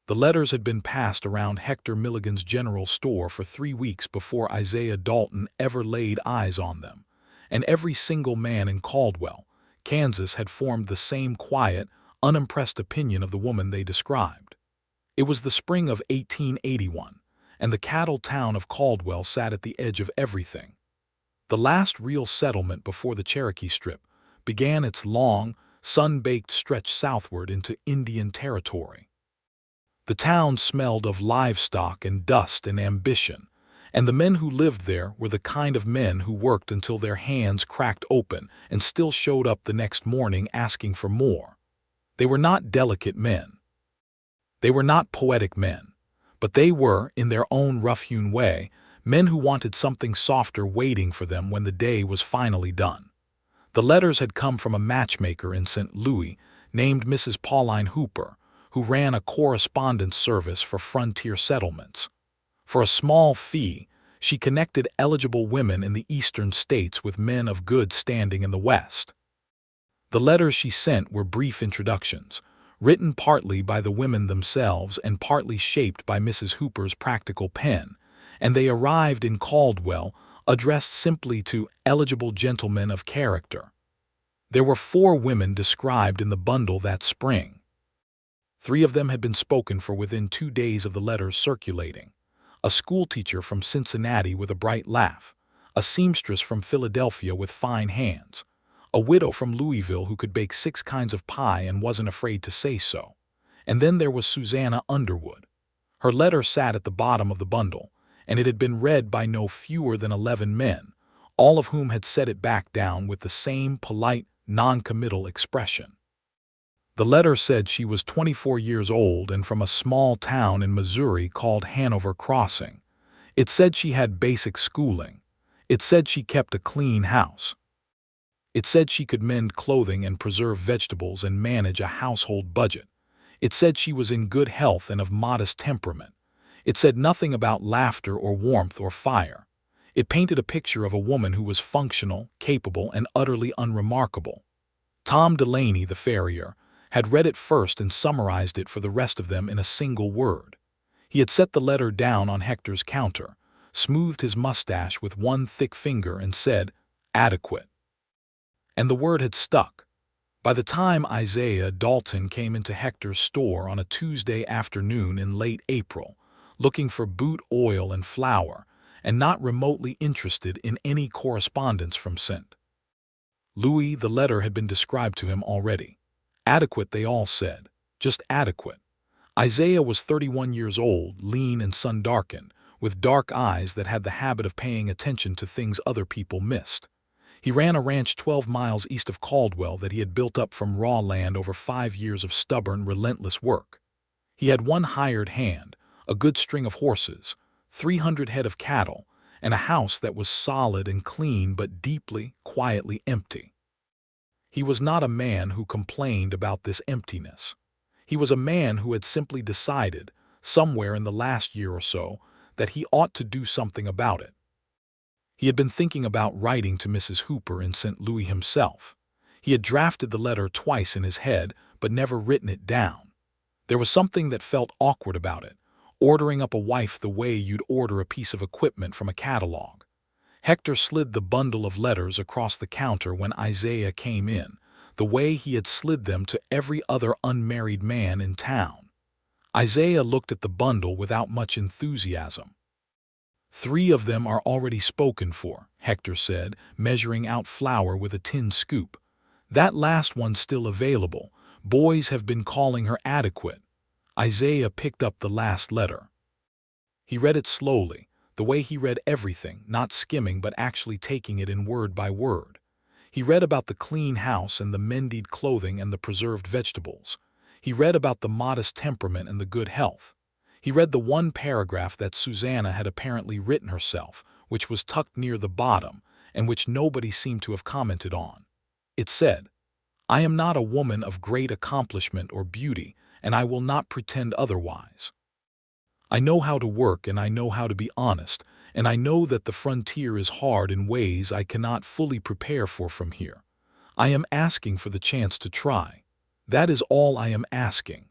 The letters had been passed around Hector Milligan's general store for 3 weeks before Isaiah Dalton ever laid eyes on them, and every single man in Caldwell, Kansas had formed the same quiet, unimpressed opinion of the woman they described. It was the spring of 1881, and the cattle town of Caldwell sat at the edge of everything. The last real settlement before the Cherokee Strip began its long, sun-baked stretch southward into Indian Territory. The town smelled of livestock and dust and ambition, and the men who lived there were the kind of men who worked until their hands cracked open and still showed up the next morning asking for more. They were not delicate men. They were not poetic men, but they were, in their own rough-hewn way, men who wanted something softer waiting for them when the day was finally done. The letters had come from a matchmaker in St. Louis named Mrs. Pauline Hooper, who ran a correspondence service for frontier settlements. For a small fee, she connected eligible women in the eastern states with men of good standing in the West. The letters she sent were brief introductions, written partly by the women themselves and partly shaped by Mrs. Hooper's practical pen, and they arrived in Caldwell addressed simply to eligible gentlemen of character. There were 4 women described in the bundle that spring. 3 of them had been spoken for within 2 days of the letters circulating. A schoolteacher from Cincinnati with a bright laugh, a seamstress from Philadelphia with fine hands, a widow from Louisville who could bake 6 kinds of pie and wasn't afraid to say so. And then there was Susanna Underwood. Her letter sat at the bottom of the bundle, and it had been read by no fewer than 11 men, all of whom had set it back down with the same polite, non-committal expression. The letter said she was 24 years old and from a small town in Missouri called Hanover Crossing. It said she had basic schooling. It said she kept a clean house. It said she could mend clothing and preserve vegetables and manage a household budget. It said she was in good health and of modest temperament. It said nothing about laughter or warmth or fire. It painted a picture of a woman who was functional, capable, and utterly unremarkable. Tom Delaney, the farrier, had read it first and summarized it for the rest of them in a single word. He had set the letter down on Hector's counter, smoothed his mustache with one thick finger and said, "Adequate." And the word had stuck. By the time Isaiah Dalton came into Hector's store on a Tuesday afternoon in late April, looking for boot oil and flour, and not remotely interested in any correspondence from St. Louis, the letter had been described to him already. Adequate, they all said. Just adequate. Isaiah was 31 years old, lean and sun-darkened, with dark eyes that had the habit of paying attention to things other people missed. He ran a ranch 12 miles east of Caldwell that he had built up from raw land over 5 years of stubborn, relentless work. He had one hired hand, a good string of horses, 300 head of cattle, and a house that was solid and clean but deeply, quietly empty. He was not a man who complained about this emptiness. He was a man who had simply decided, somewhere in the last year or so, that he ought to do something about it. He had been thinking about writing to Mrs. Hooper in St. Louis himself. He had drafted the letter twice in his head, but never written it down. There was something that felt awkward about it, ordering up a wife the way you'd order a piece of equipment from a catalog. Hector slid the bundle of letters across the counter when Isaiah came in, the way he had slid them to every other unmarried man in town. Isaiah looked at the bundle without much enthusiasm. 3 of them are already spoken for, Hector said, measuring out flour with a tin scoop. That last one's still available. Boys have been calling her adequate. Isaiah picked up the last letter. He read it slowly, the way he read everything, not skimming but actually taking it in word by word. He read about the clean house and the mended clothing and the preserved vegetables. He read about the modest temperament and the good health. He read the one paragraph that Susanna had apparently written herself, which was tucked near the bottom, and which nobody seemed to have commented on. It said, "I am not a woman of great accomplishment or beauty, and I will not pretend otherwise. I know how to work and I know how to be honest, and I know that the frontier is hard in ways I cannot fully prepare for from here. I am asking for the chance to try. That is all I am asking."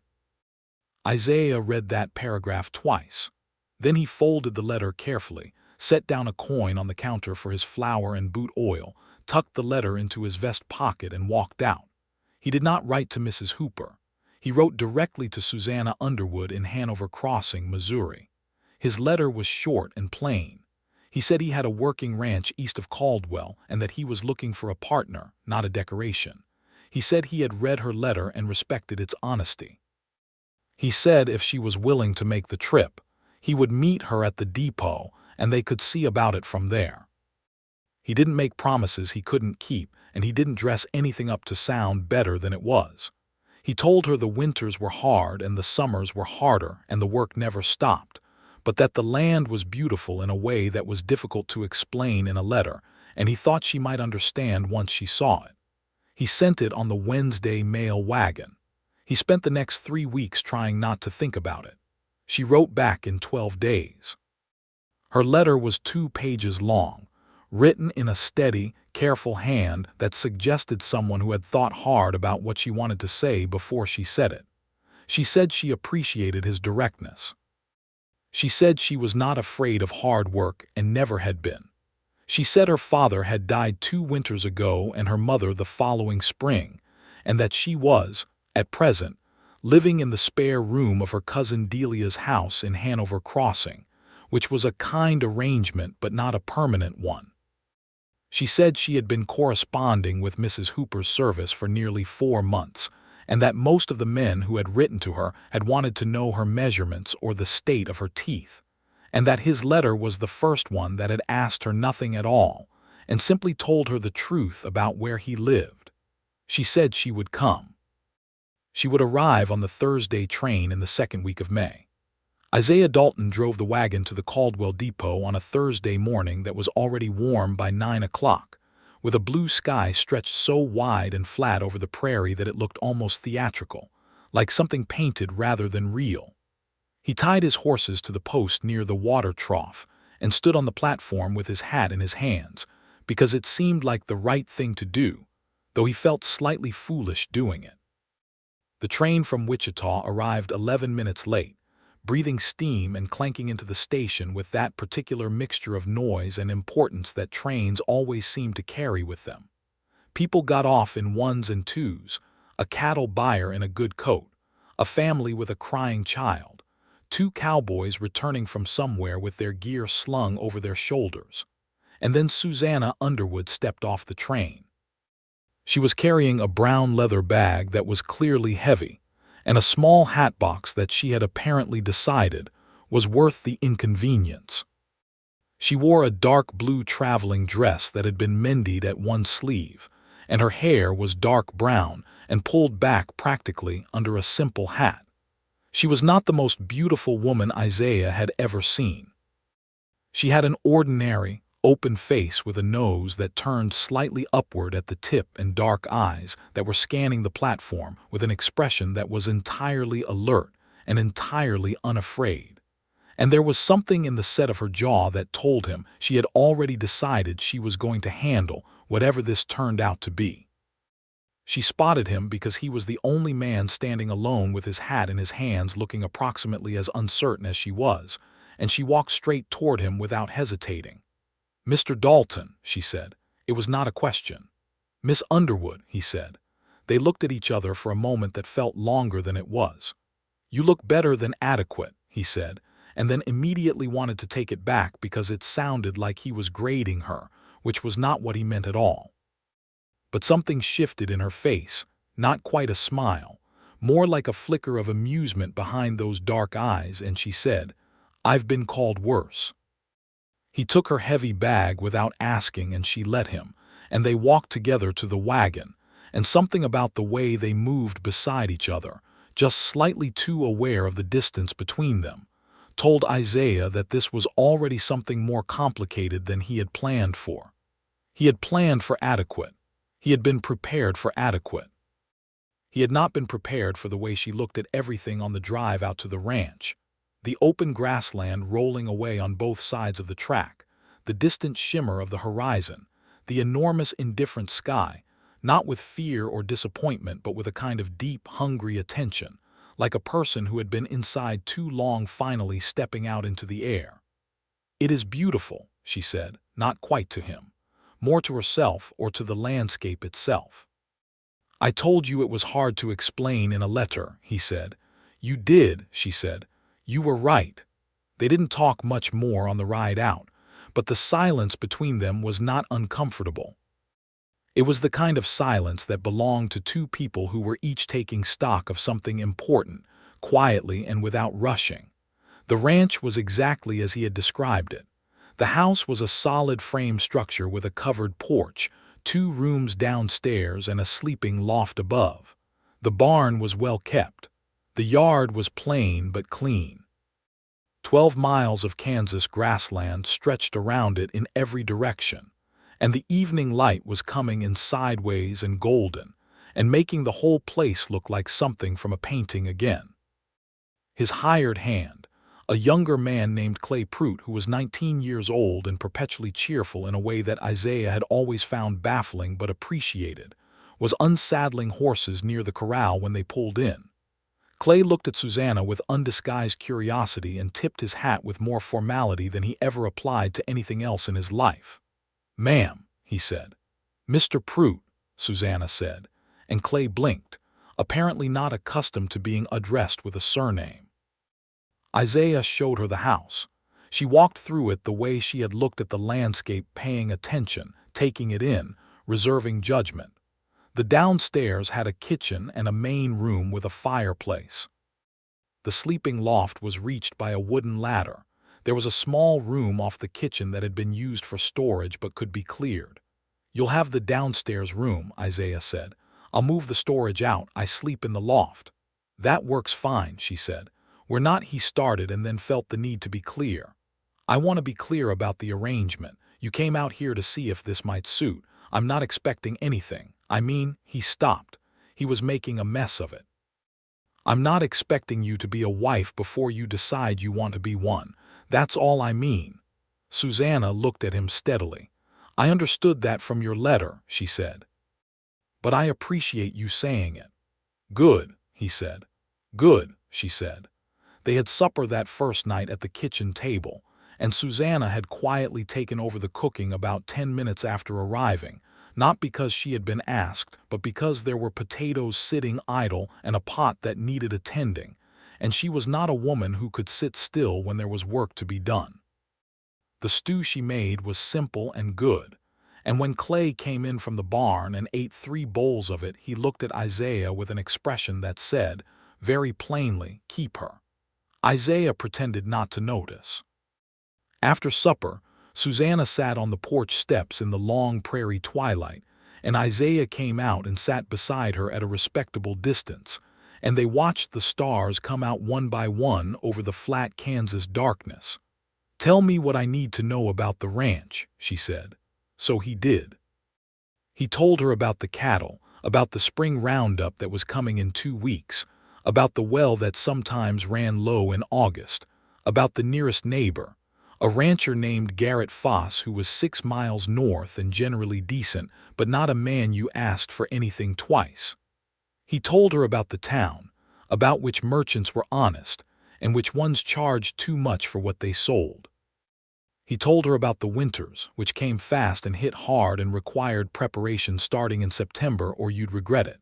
Isaiah read that paragraph twice. Then he folded the letter carefully, set down a coin on the counter for his flour and boot oil, tucked the letter into his vest pocket, and walked out. He did not write to Mrs. Hooper. He wrote directly to Susanna Underwood in Hanover Crossing, Missouri. His letter was short and plain. He said he had a working ranch east of Caldwell and that he was looking for a partner, not a decoration. He said he had read her letter and respected its honesty. He said if she was willing to make the trip, he would meet her at the depot and they could see about it from there. He didn't make promises he couldn't keep, and he didn't dress anything up to sound better than it was. He told her the winters were hard and the summers were harder and the work never stopped, but that the land was beautiful in a way that was difficult to explain in a letter, and he thought she might understand once she saw it. He sent it on the Wednesday mail wagon. He spent the next 3 weeks trying not to think about it. She wrote back in 12 days. Her letter was 2 pages long, written in a steady, careful hand that suggested someone who had thought hard about what she wanted to say before she said it. She said she appreciated his directness. She said she was not afraid of hard work and never had been. She said her father had died 2 winters ago and her mother the following spring, and that she was, at present, living in the spare room of her cousin Delia's house in Hanover Crossing, which was a kind arrangement but not a permanent one. She said she had been corresponding with Mrs. Hooper's service for nearly 4 months, and that most of the men who had written to her had wanted to know her measurements or the state of her teeth, and that his letter was the first one that had asked her nothing at all, and simply told her the truth about where he lived. She said she would come. She would arrive on the Thursday train in the 2nd week of May. Isaiah Dalton drove the wagon to the Caldwell depot on a Thursday morning that was already warm by 9 o'clock, with a blue sky stretched so wide and flat over the prairie that it looked almost theatrical, like something painted rather than real. He tied his horses to the post near the water trough and stood on the platform with his hat in his hands, because it seemed like the right thing to do, though he felt slightly foolish doing it. The train from Wichita arrived 11 minutes late, breathing steam and clanking into the station with that particular mixture of noise and importance that trains always seem to carry with them. People got off in 1s and 2s, a cattle buyer in a good coat, a family with a crying child, 2 cowboys returning from somewhere with their gear slung over their shoulders, and then Susanna Underwood stepped off the train. She was carrying a brown leather bag that was clearly heavy, and a small hat box that she had apparently decided was worth the inconvenience. She wore a dark blue traveling dress that had been mended at one sleeve, and her hair was dark brown and pulled back practically under a simple hat. She was not the most beautiful woman Isaiah had ever seen. She had an ordinary, open face with a nose that turned slightly upward at the tip and dark eyes that were scanning the platform with an expression that was entirely alert and entirely unafraid. And there was something in the set of her jaw that told him she had already decided she was going to handle whatever this turned out to be. She spotted him because he was the only man standing alone with his hat in his hands, looking approximately as uncertain as she was, and she walked straight toward him without hesitating. "Mr. Dalton," she said. It was not a question. "Miss Underwood," he said. They looked at each other for a moment that felt longer than it was. "You look better than adequate," he said, and then immediately wanted to take it back because it sounded like he was grading her, which was not what he meant at all. But something shifted in her face, not quite a smile, more like a flicker of amusement behind those dark eyes, and she said, "I've been called worse." He took her heavy bag without asking, and she let him, and they walked together to the wagon, and something about the way they moved beside each other, just slightly too aware of the distance between them, told Isaiah that this was already something more complicated than he had planned for. He had planned for adequate. He had been prepared for adequate. He had not been prepared for the way she looked at everything on the drive out to the ranch. The open grassland rolling away on both sides of the track, the distant shimmer of the horizon, the enormous indifferent sky, not with fear or disappointment but with a kind of deep, hungry attention, like a person who had been inside too long finally stepping out into the air. "It is beautiful," she said, not quite to him, more to herself or to the landscape itself. "I told you it was hard to explain in a letter," he said. "You did," she said. "You were right." They didn't talk much more on the ride out, but the silence between them was not uncomfortable. It was the kind of silence that belonged to two people who were each taking stock of something important, quietly and without rushing. The ranch was exactly as he had described it. The house was a solid frame structure with a covered porch, 2 rooms downstairs and a sleeping loft above. The barn was well kept. The yard was plain but clean. 12 miles of Kansas grassland stretched around it in every direction, and the evening light was coming in sideways and golden, and making the whole place look like something from a painting again. His hired hand, a younger man named Clay Pruitt, who was 19 years old and perpetually cheerful in a way that Isaiah had always found baffling but appreciated, was unsaddling horses near the corral when they pulled in. Clay looked at Susanna with undisguised curiosity and tipped his hat with more formality than he ever applied to anything else in his life. "Ma'am," he said. "Mr. Pruitt," Susanna said, and Clay blinked, apparently not accustomed to being addressed with a surname. Isaiah showed her the house. She walked through it the way she had looked at the landscape, paying attention, taking it in, reserving judgment. The downstairs had a kitchen and a main room with a fireplace. The sleeping loft was reached by a wooden ladder. There was a small room off the kitchen that had been used for storage but could be cleared. "You'll have the downstairs room," Isaiah said. "I'll move the storage out. I sleep in the loft." "That works fine," she said. "We're not," he started and then felt the need to be clear. "I want to be clear about the arrangement. You came out here to see if this might suit. I'm not expecting anything. I mean," he stopped. He was making a mess of it. "I'm not expecting you to be a wife before you decide you want to be one. That's all I mean." Susanna looked at him steadily. "I understood that from your letter," she said. "But I appreciate you saying it." "Good," he said. "Good," she said. They had supper that first night at the kitchen table, and Susanna had quietly taken over the cooking about 10 minutes after arriving, not because she had been asked, but because there were potatoes sitting idle and a pot that needed attending, and she was not a woman who could sit still when there was work to be done. The stew she made was simple and good, and when Clay came in from the barn and ate 3 bowls of it, he looked at Isaiah with an expression that said, very plainly, "Keep her." Isaiah pretended not to notice. After supper, Susanna sat on the porch steps in the long prairie twilight, and Isaiah came out and sat beside her at a respectable distance, and they watched the stars come out one by one over the flat Kansas darkness. "Tell me what I need to know about the ranch," she said. So he did. He told her about the cattle, about the spring roundup that was coming in 2 weeks, about the well that sometimes ran low in August, about the nearest neighbor, a rancher named Garrett Foss who was 6 miles north and generally decent, but not a man you asked for anything twice. He told her about the town, about which merchants were honest, and which ones charged too much for what they sold. He told her about the winters, which came fast and hit hard and required preparation starting in September or you'd regret it.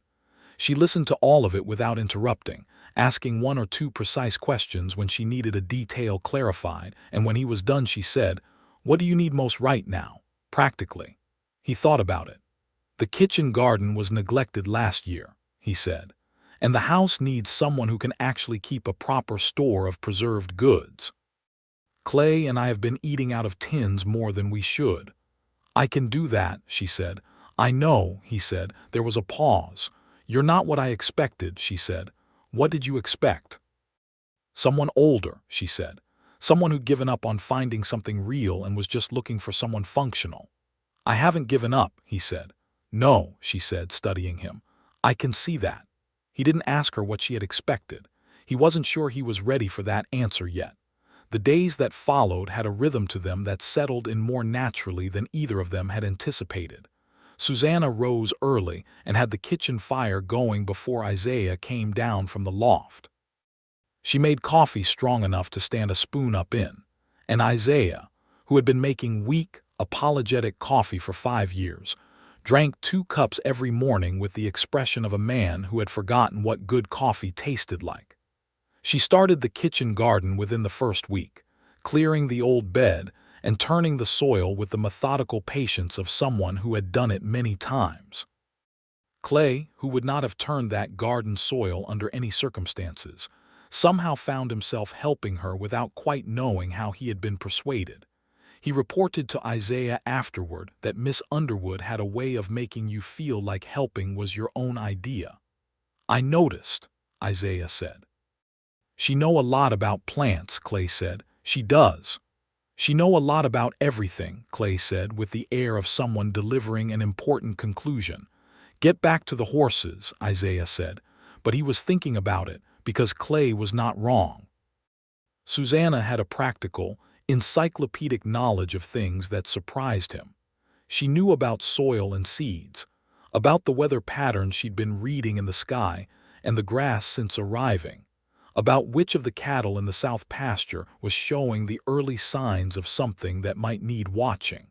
She listened to all of it without interrupting, asking 1 or 2 precise questions when she needed a detail clarified, and when he was done she said, "What do you need most right now, practically?" He thought about it. "The kitchen garden was neglected last year," he said, "and the house needs someone who can actually keep a proper store of preserved goods. Clay and I have been eating out of tins more than we should." "I can do that," she said. "I know," he said. There was a pause. "You're not what I expected," she said. "What did you expect?" "Someone older," she said. "Someone who'd given up on finding something real and was just looking for someone functional." "I haven't given up," he said. "No," she said, studying him. "I can see that." He didn't ask her what she had expected. He wasn't sure he was ready for that answer yet. The days that followed had a rhythm to them that settled in more naturally than either of them had anticipated. Susanna rose early and had the kitchen fire going before Isaiah came down from the loft. She made coffee strong enough to stand a spoon up in, and Isaiah, who had been making weak, apologetic coffee for 5 years, drank 2 cups every morning with the expression of a man who had forgotten what good coffee tasted like. She started the kitchen garden within the first week, clearing the old bed and turning the soil with the methodical patience of someone who had done it many times. Clay, who would not have turned that garden soil under any circumstances, somehow found himself helping her without quite knowing how he had been persuaded. He reported to Isaiah afterward that Miss Underwood had a way of making you feel like helping was your own idea. "I noticed," Isaiah said. "She know a lot about plants," Clay said. "She does." "She know a lot about everything," Clay said with the air of someone delivering an important conclusion. "Get back to the horses," Isaiah said, but he was thinking about it because Clay was not wrong. Susanna had a practical, encyclopedic knowledge of things that surprised him. She knew about soil and seeds, about the weather patterns she'd been reading in the sky and the grass since arriving, about which of the cattle in the south pasture was showing the early signs of something that might need watching.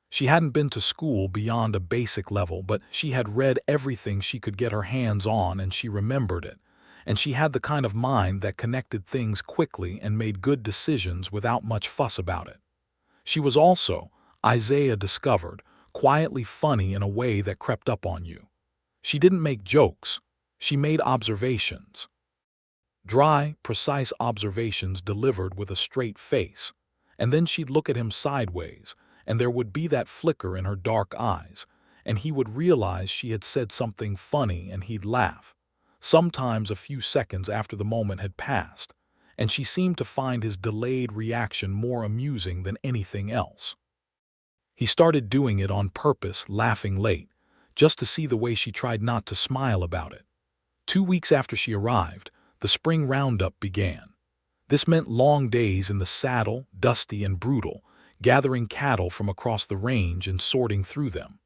She hadn't been to school beyond a basic level, but she had read everything she could get her hands on and she remembered it, and she had the kind of mind that connected things quickly and made good decisions without much fuss about it. She was also, Isaiah discovered, quietly funny in a way that crept up on you. She didn't make jokes. She made observations. Dry, precise observations delivered with a straight face, and then she'd look at him sideways, and there would be that flicker in her dark eyes, and he would realize she had said something funny and he'd laugh, sometimes a few seconds after the moment had passed, and she seemed to find his delayed reaction more amusing than anything else. He started doing it on purpose, laughing late, just to see the way she tried not to smile about it. 2 weeks after she arrived, the spring roundup began. This meant long days in the saddle, dusty and brutal, gathering cattle from across the range and sorting through them.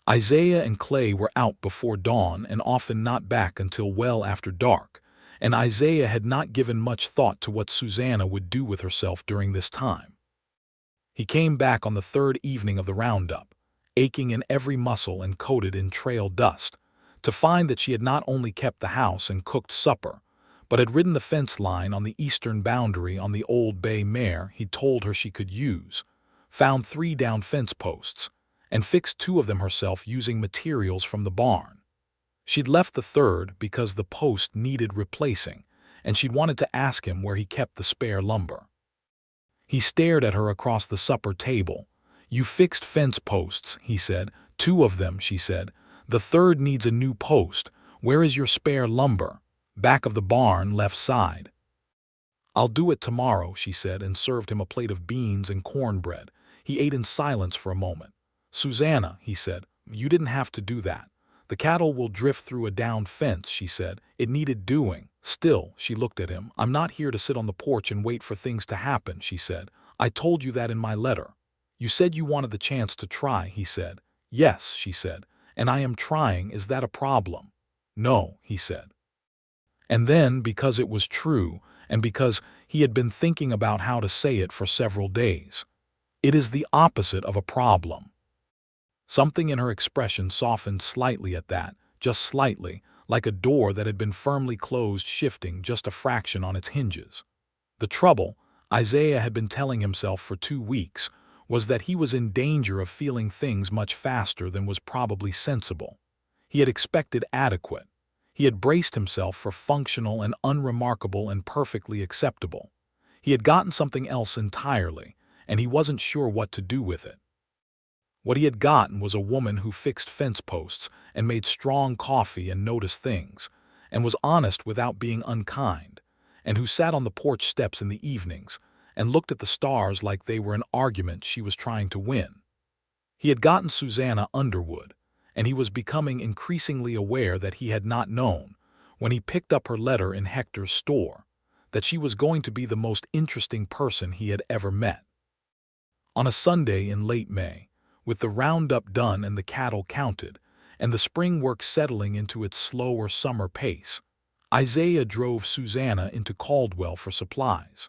Isaiah and Clay were out before dawn and often not back until well after dark, and Isaiah had not given much thought to what Susanna would do with herself during this time. He came back on the third evening of the roundup, aching in every muscle and coated in trail dust, to find that she had not only kept the house and cooked supper, but had ridden the fence line on the eastern boundary on the old bay mare he'd told her she could use, found 3 down fence posts, and fixed 2 of them herself using materials from the barn. She'd left the third because the post needed replacing, and she'd wanted to ask him where he kept the spare lumber. He stared at her across the supper table. "You fixed fence posts," he said. "2 of them," she said. "The third needs a new post. Where is your spare lumber?" "Back of the barn, left side." "I'll do it tomorrow," she said, and served him a plate of beans and cornbread. He ate in silence for a moment. "Susanna," he said, "you didn't have to do that. The cattle will drift through a down fence," she said. "It needed doing." Still, she looked at him. "I'm not here to sit on the porch and wait for things to happen," she said. "I told you that in my letter." "You said you wanted the chance to try," he said. "Yes," she said, "and I am trying. Is that a problem?" "No," he said. And then, because it was true, and because he had been thinking about how to say it for several days, "It is the opposite of a problem." Something in her expression softened slightly at that, just slightly, like a door that had been firmly closed shifting just a fraction on its hinges. The trouble, Isaiah had been telling himself for 2 weeks, was that he was in danger of feeling things much faster than was probably sensible. He had expected adequate. He had braced himself for functional and unremarkable and perfectly acceptable. He had gotten something else entirely, and he wasn't sure what to do with it. What he had gotten was a woman who fixed fence posts and made strong coffee and noticed things, and was honest without being unkind, and who sat on the porch steps in the evenings and looked at the stars like they were an argument she was trying to win. He had gotten Susanna Underwood, and he was becoming increasingly aware that he had not known, when he picked up her letter in Hector's store, that she was going to be the most interesting person he had ever met. On a Sunday in late May, with the roundup done and the cattle counted, and the spring work settling into its slower summer pace, Isaiah drove Susanna into Caldwell for supplies.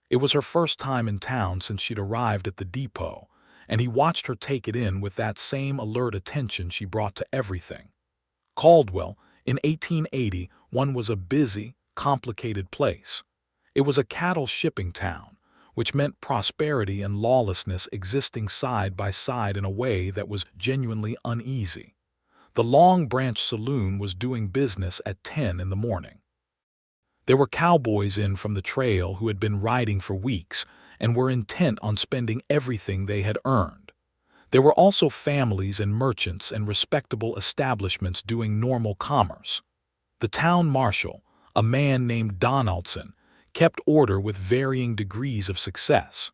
It was her first time in town since she'd arrived at the depot, and he watched her take it in with that same alert attention she brought to everything. Caldwell, in 1881, was a busy, complicated place. It was a cattle shipping town, which meant prosperity and lawlessness existing side by side in a way that was genuinely uneasy. The Long Branch Saloon was doing business at 10 in the morning. There were cowboys in from the trail who had been riding for weeks and were intent on spending everything they had earned. There were also families and merchants and respectable establishments doing normal commerce. The town marshal, a man named Donaldson, kept order with varying degrees of success.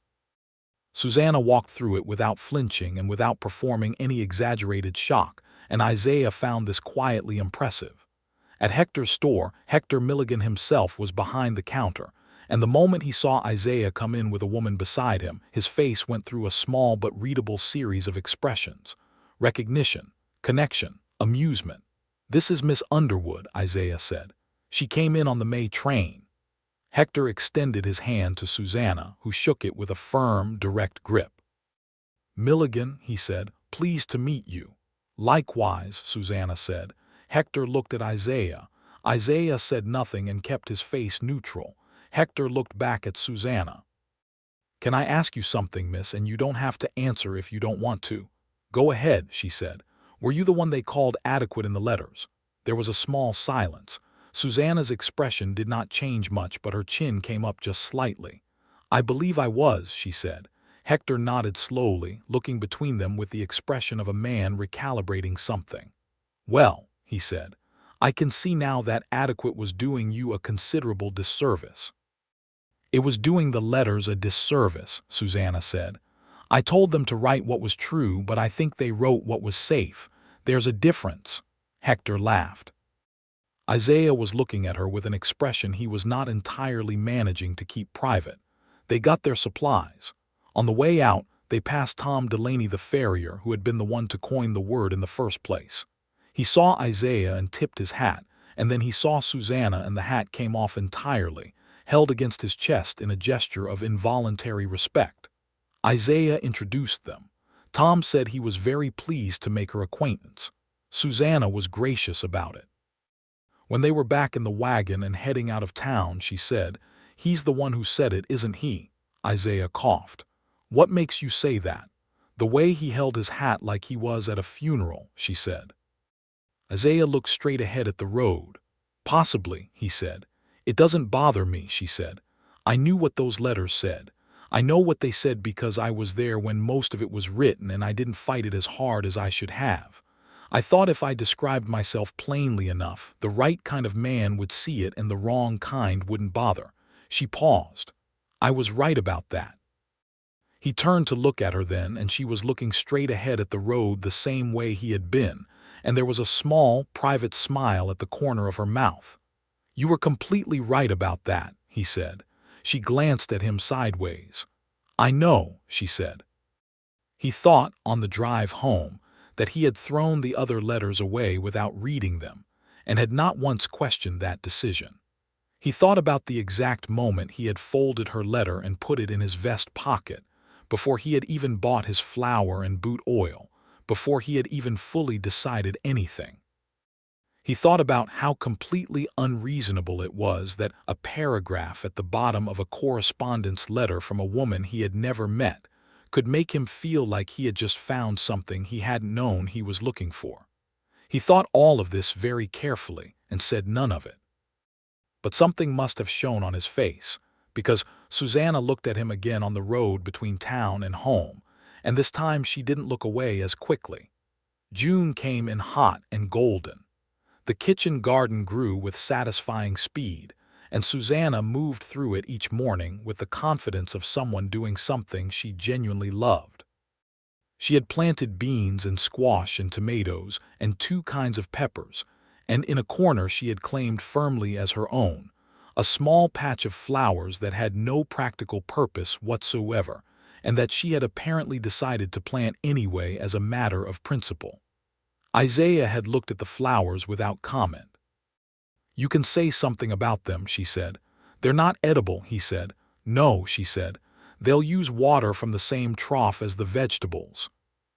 Susanna walked through it without flinching and without performing any exaggerated shock, and Isaiah found this quietly impressive. At Hector's store, Hector Milligan himself was behind the counter, and the moment he saw Isaiah come in with a woman beside him, his face went through a small but readable series of expressions: recognition, connection, amusement. "This is Miss Underwood," Isaiah said. "She came in on the May train." Hector extended his hand to Susanna, who shook it with a firm, direct grip. "Milligan," he said, "pleased to meet you." "Likewise," Susanna said. Hector looked at Isaiah. Isaiah said nothing and kept his face neutral. Hector looked back at Susanna. "Can I ask you something, miss, and you don't have to answer if you don't want to?" "Go ahead," she said. "Were you the one they called adequate in the letters?" There was a small silence. Susanna's expression did not change much, but her chin came up just slightly. "I believe I was," she said. Hector nodded slowly, looking between them with the expression of a man recalibrating something. "Well," he said, "I can see now that adequate was doing you a considerable disservice." "It was doing the letters a disservice," Susanna said. "I told them to write what was true, but I think they wrote what was safe. There's a difference." Hector laughed. Isaiah was looking at her with an expression he was not entirely managing to keep private. They got their supplies. On the way out, they passed Tom Delaney the farrier, who had been the one to coin the word in the first place. He saw Isaiah and tipped his hat, and then he saw Susanna and the hat came off entirely, held against his chest in a gesture of involuntary respect. Isaiah introduced them. Tom said he was very pleased to make her acquaintance. Susanna was gracious about it. When they were back in the wagon and heading out of town, she said, "He's the one who said it, isn't he?" Isaiah coughed. "What makes you say that?" "The way he held his hat like he was at a funeral," she said. Isaiah looked straight ahead at the road. "Possibly," he said. "It doesn't bother me," she said. "I knew what those letters said. I know what they said because I was there when most of it was written, and I didn't fight it as hard as I should have. I thought if I described myself plainly enough, the right kind of man would see it and the wrong kind wouldn't bother." She paused. "I was right about that." He turned to look at her then, and she was looking straight ahead at the road the same way he had been, and there was a small, private smile at the corner of her mouth. "You were completely right about that," he said. She glanced at him sideways. "I know," she said. He thought, on the drive home, that he had thrown the other letters away without reading them, and had not once questioned that decision. He thought about the exact moment he had folded her letter and put it in his vest pocket, before he had even bought his flour and boot oil, before he had even fully decided anything. He thought about how completely unreasonable it was that a paragraph at the bottom of a correspondence letter from a woman he had never met could make him feel like he had just found something he hadn't known he was looking for. He thought all of this very carefully and said none of it. But something must have shown on his face, because Susanna looked at him again on the road between town and home, and this time she didn't look away as quickly. June came in hot and golden. The kitchen garden grew with satisfying speed, and Susanna moved through it each morning with the confidence of someone doing something she genuinely loved. She had planted beans and squash and tomatoes and 2 kinds of peppers, and in a corner she had claimed firmly as her own a small patch of flowers that had no practical purpose whatsoever, and that she had apparently decided to plant anyway as a matter of principle. Isaiah had looked at the flowers without comment. "You can say something about them," she said. "They're not edible," he said. "No," she said. "They'll use water from the same trough as the vegetables."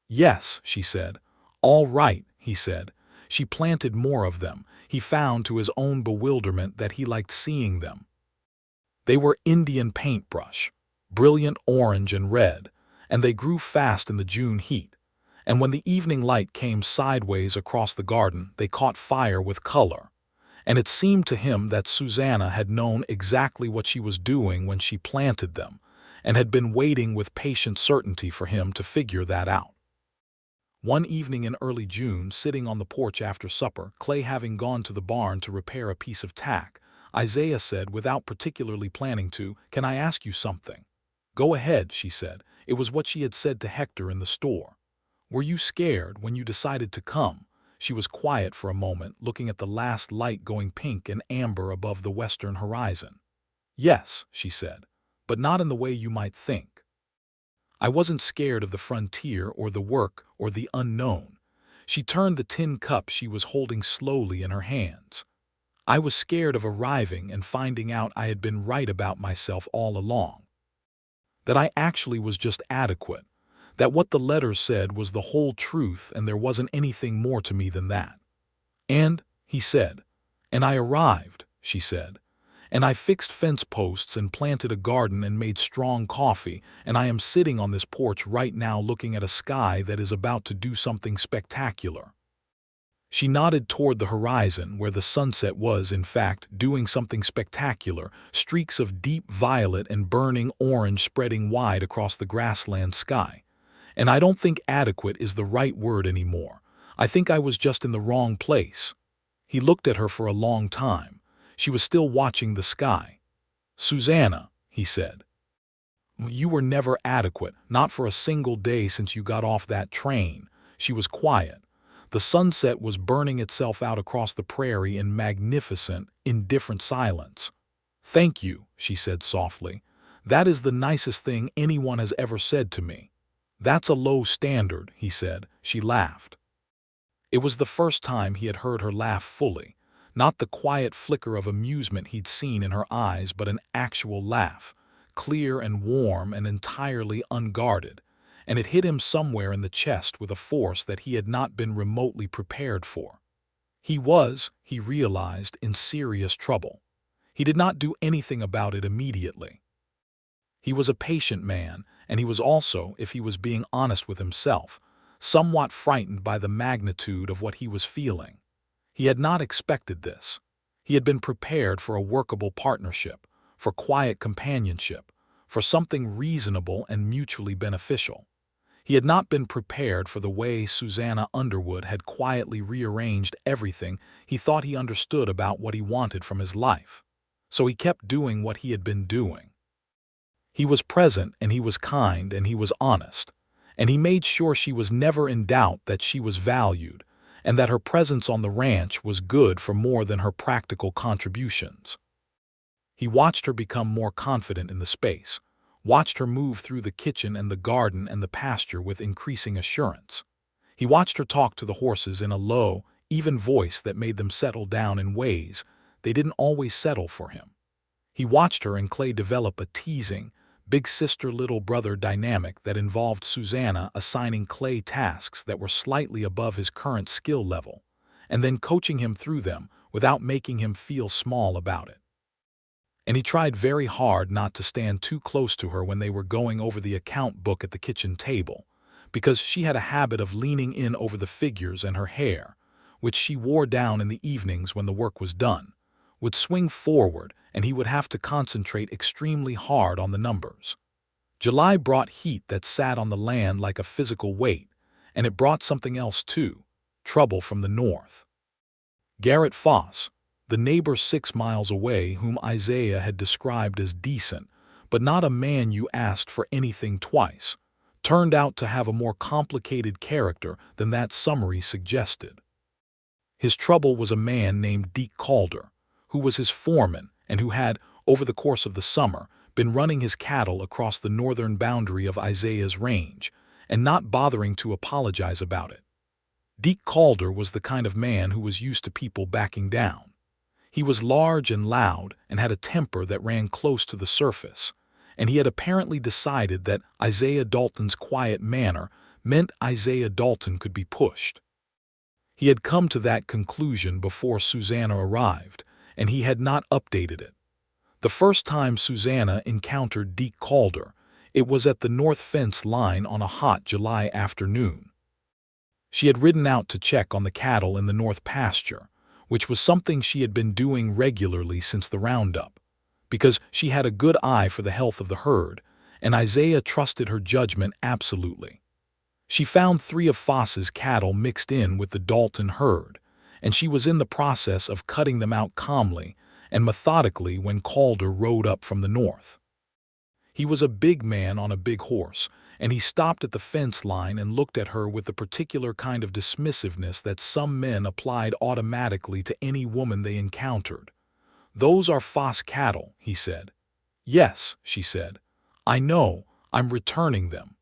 "Yes," she said. "All right," he said. She planted more of them. He found to his own bewilderment that he liked seeing them. They were Indian paintbrush, brilliant orange and red, and they grew fast in the June heat. And when the evening light came sideways across the garden, they caught fire with color. And it seemed to him that Susanna had known exactly what she was doing when she planted them, and had been waiting with patient certainty for him to figure that out. One evening in early June, sitting on the porch after supper, Clay having gone to the barn to repair a piece of tack, Isaiah said, without particularly planning to, "Can I ask you something?" "Go ahead," she said. It was what she had said to Hector in the store. "Were you scared when you decided to come?" She was quiet for a moment, looking at the last light going pink and amber above the western horizon. "Yes," she said, "but not in the way you might think. I wasn't scared of the frontier or the work or the unknown." She turned the tin cup she was holding slowly in her hands. "I was scared of arriving and finding out I had been right about myself all along. That I actually was just adequate. That what the letters said was the whole truth and there wasn't anything more to me than that." "And," he said. "And I arrived," she said. "And I fixed fence posts and planted a garden and made strong coffee, and I am sitting on this porch right now looking at a sky that is about to do something spectacular." She nodded toward the horizon, where the sunset was, in fact, doing something spectacular, streaks of deep violet and burning orange spreading wide across the grassland sky. "And I don't think adequate is the right word anymore. I think I was just in the wrong place." He looked at her for a long time. She was still watching the sky. "Susanna," he said, "you were never adequate, not for a single day since you got off that train." She was quiet. The sunset was burning itself out across the prairie in magnificent, indifferent silence. "Thank you," she said softly. "That is the nicest thing anyone has ever said to me." "That's a low standard," he said. She laughed. It was the first time he had heard her laugh fully, not the quiet flicker of amusement he'd seen in her eyes, but an actual laugh, clear and warm and entirely unguarded, and it hit him somewhere in the chest with a force that he had not been remotely prepared for. He was, he realized, in serious trouble. He did not do anything about it immediately. He was a patient man, and he was also, if he was being honest with himself, somewhat frightened by the magnitude of what he was feeling. He had not expected this. He had been prepared for a workable partnership, for quiet companionship, for something reasonable and mutually beneficial. He had not been prepared for the way Susanna Underwood had quietly rearranged everything he thought he understood about what he wanted from his life. So he kept doing what he had been doing. He was present, and he was kind, and he was honest, and he made sure she was never in doubt that she was valued, and that her presence on the ranch was good for more than her practical contributions. He watched her become more confident in the space, watched her move through the kitchen and the garden and the pasture with increasing assurance. He watched her talk to the horses in a low, even voice that made them settle down in ways they didn't always settle for him. He watched her and Clay develop a teasing, big sister-little brother dynamic that involved Susanna assigning Clay tasks that were slightly above his current skill level, and then coaching him through them without making him feel small about it. And he tried very hard not to stand too close to her when they were going over the account book at the kitchen table, because she had a habit of leaning in over the figures, and her hair, which she wore down in the evenings when the work was done, would swing forward, and he would have to concentrate extremely hard on the numbers. July brought heat that sat on the land like a physical weight, and it brought something else too, trouble from the north. Garrett Foss, the neighbor 6 miles away, whom Isaiah had described as decent, but not a man you asked for anything twice, turned out to have a more complicated character than that summary suggested. His trouble was a man named Deke Calder, who was his foreman and who had, over the course of the summer, been running his cattle across the northern boundary of Isaiah's range and not bothering to apologize about it. Deke Calder was the kind of man who was used to people backing down. He was large and loud and had a temper that ran close to the surface, and he had apparently decided that Isaiah Dalton's quiet manner meant Isaiah Dalton could be pushed. He had come to that conclusion before Susanna arrived, and he had not updated it. The first time Susanna encountered Deke Calder, it was at the north fence line on a hot July afternoon. She had ridden out to check on the cattle in the north pasture, which was something she had been doing regularly since the roundup, because she had a good eye for the health of the herd, and Isaiah trusted her judgment absolutely. She found 3 of Foss's cattle mixed in with the Dalton herd, and she was in the process of cutting them out calmly and methodically when Calder rode up from the north. He was a big man on a big horse, and he stopped at the fence line and looked at her with the particular kind of dismissiveness that some men applied automatically to any woman they encountered. "Those are Foss cattle," he said. "Yes," she said. "I know. I'm returning them."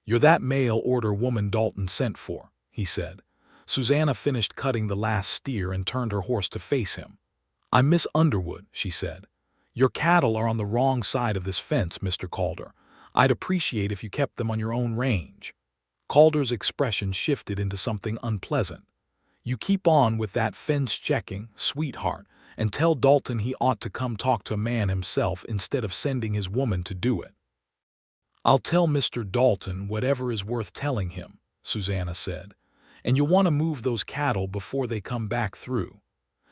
"You're that mail order woman Dalton sent for," he said. Susanna finished cutting the last steer and turned her horse to face him. "I'm Miss Underwood," she said. "Your cattle are on the wrong side of this fence, Mr. Calder. I'd appreciate if you kept them on your own range." Calder's expression shifted into something unpleasant. "You keep on with that fence checking, sweetheart, and tell Dalton he ought to come talk to a man himself instead of sending his woman to do it." "I'll tell Mr. Dalton whatever is worth telling him," Susanna said. "And you'll want to move those cattle before they come back through."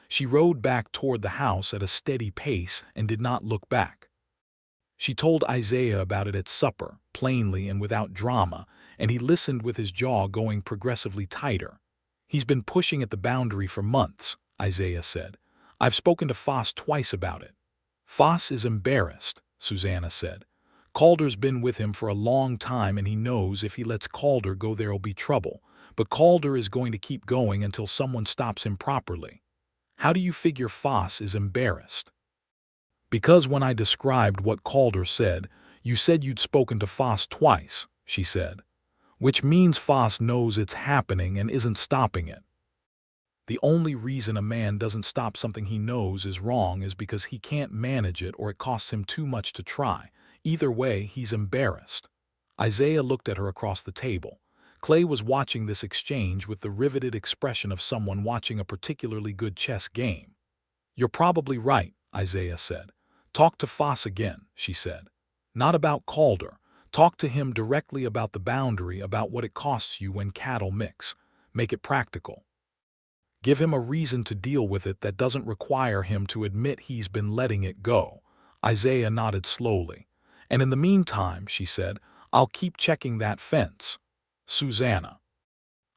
She rode back toward the house at a steady pace and did not look back. She told Isaiah about it at supper, plainly and without drama, and he listened with his jaw going progressively tighter. "He's been pushing at the boundary for months," Isaiah said. "I've spoken to Foss twice about it." "Foss is embarrassed," Susanna said. "Calder's been with him for a long time, and he knows if he lets Calder go there'll be trouble, but Calder is going to keep going until someone stops him properly." "How do you figure Foss is embarrassed?" "Because when I described what Calder said, you said you'd spoken to Foss twice," she said. "Which means Foss knows it's happening and isn't stopping it. The only reason a man doesn't stop something he knows is wrong is because he can't manage it or it costs him too much to try. Either way, he's embarrassed." Isaiah looked at her across the table. Clay was watching this exchange with the riveted expression of someone watching a particularly good chess game. "You're probably right," Isaiah said. "Talk to Foss again," she said. "Not about Calder. Talk to him directly about the boundary, about what it costs you when cattle mix. Make it practical. Give him a reason to deal with it that doesn't require him to admit he's been letting it go." Isaiah nodded slowly. "And in the meantime," she said, "I'll keep checking that fence." "Susanna."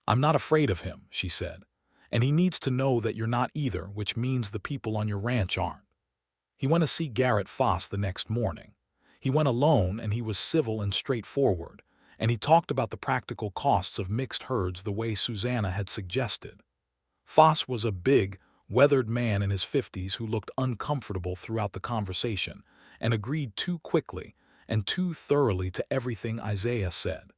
"I'm not afraid of him," she said. "And he needs to know that you're not either, which means the people on your ranch aren't." He went to see Garrett Foss the next morning. He went alone, and he was civil and straightforward, and he talked about the practical costs of mixed herds the way Susanna had suggested. Foss was a big, weathered man in his 50s who looked uncomfortable throughout the conversation and agreed too quickly and too thoroughly to everything Isaiah said.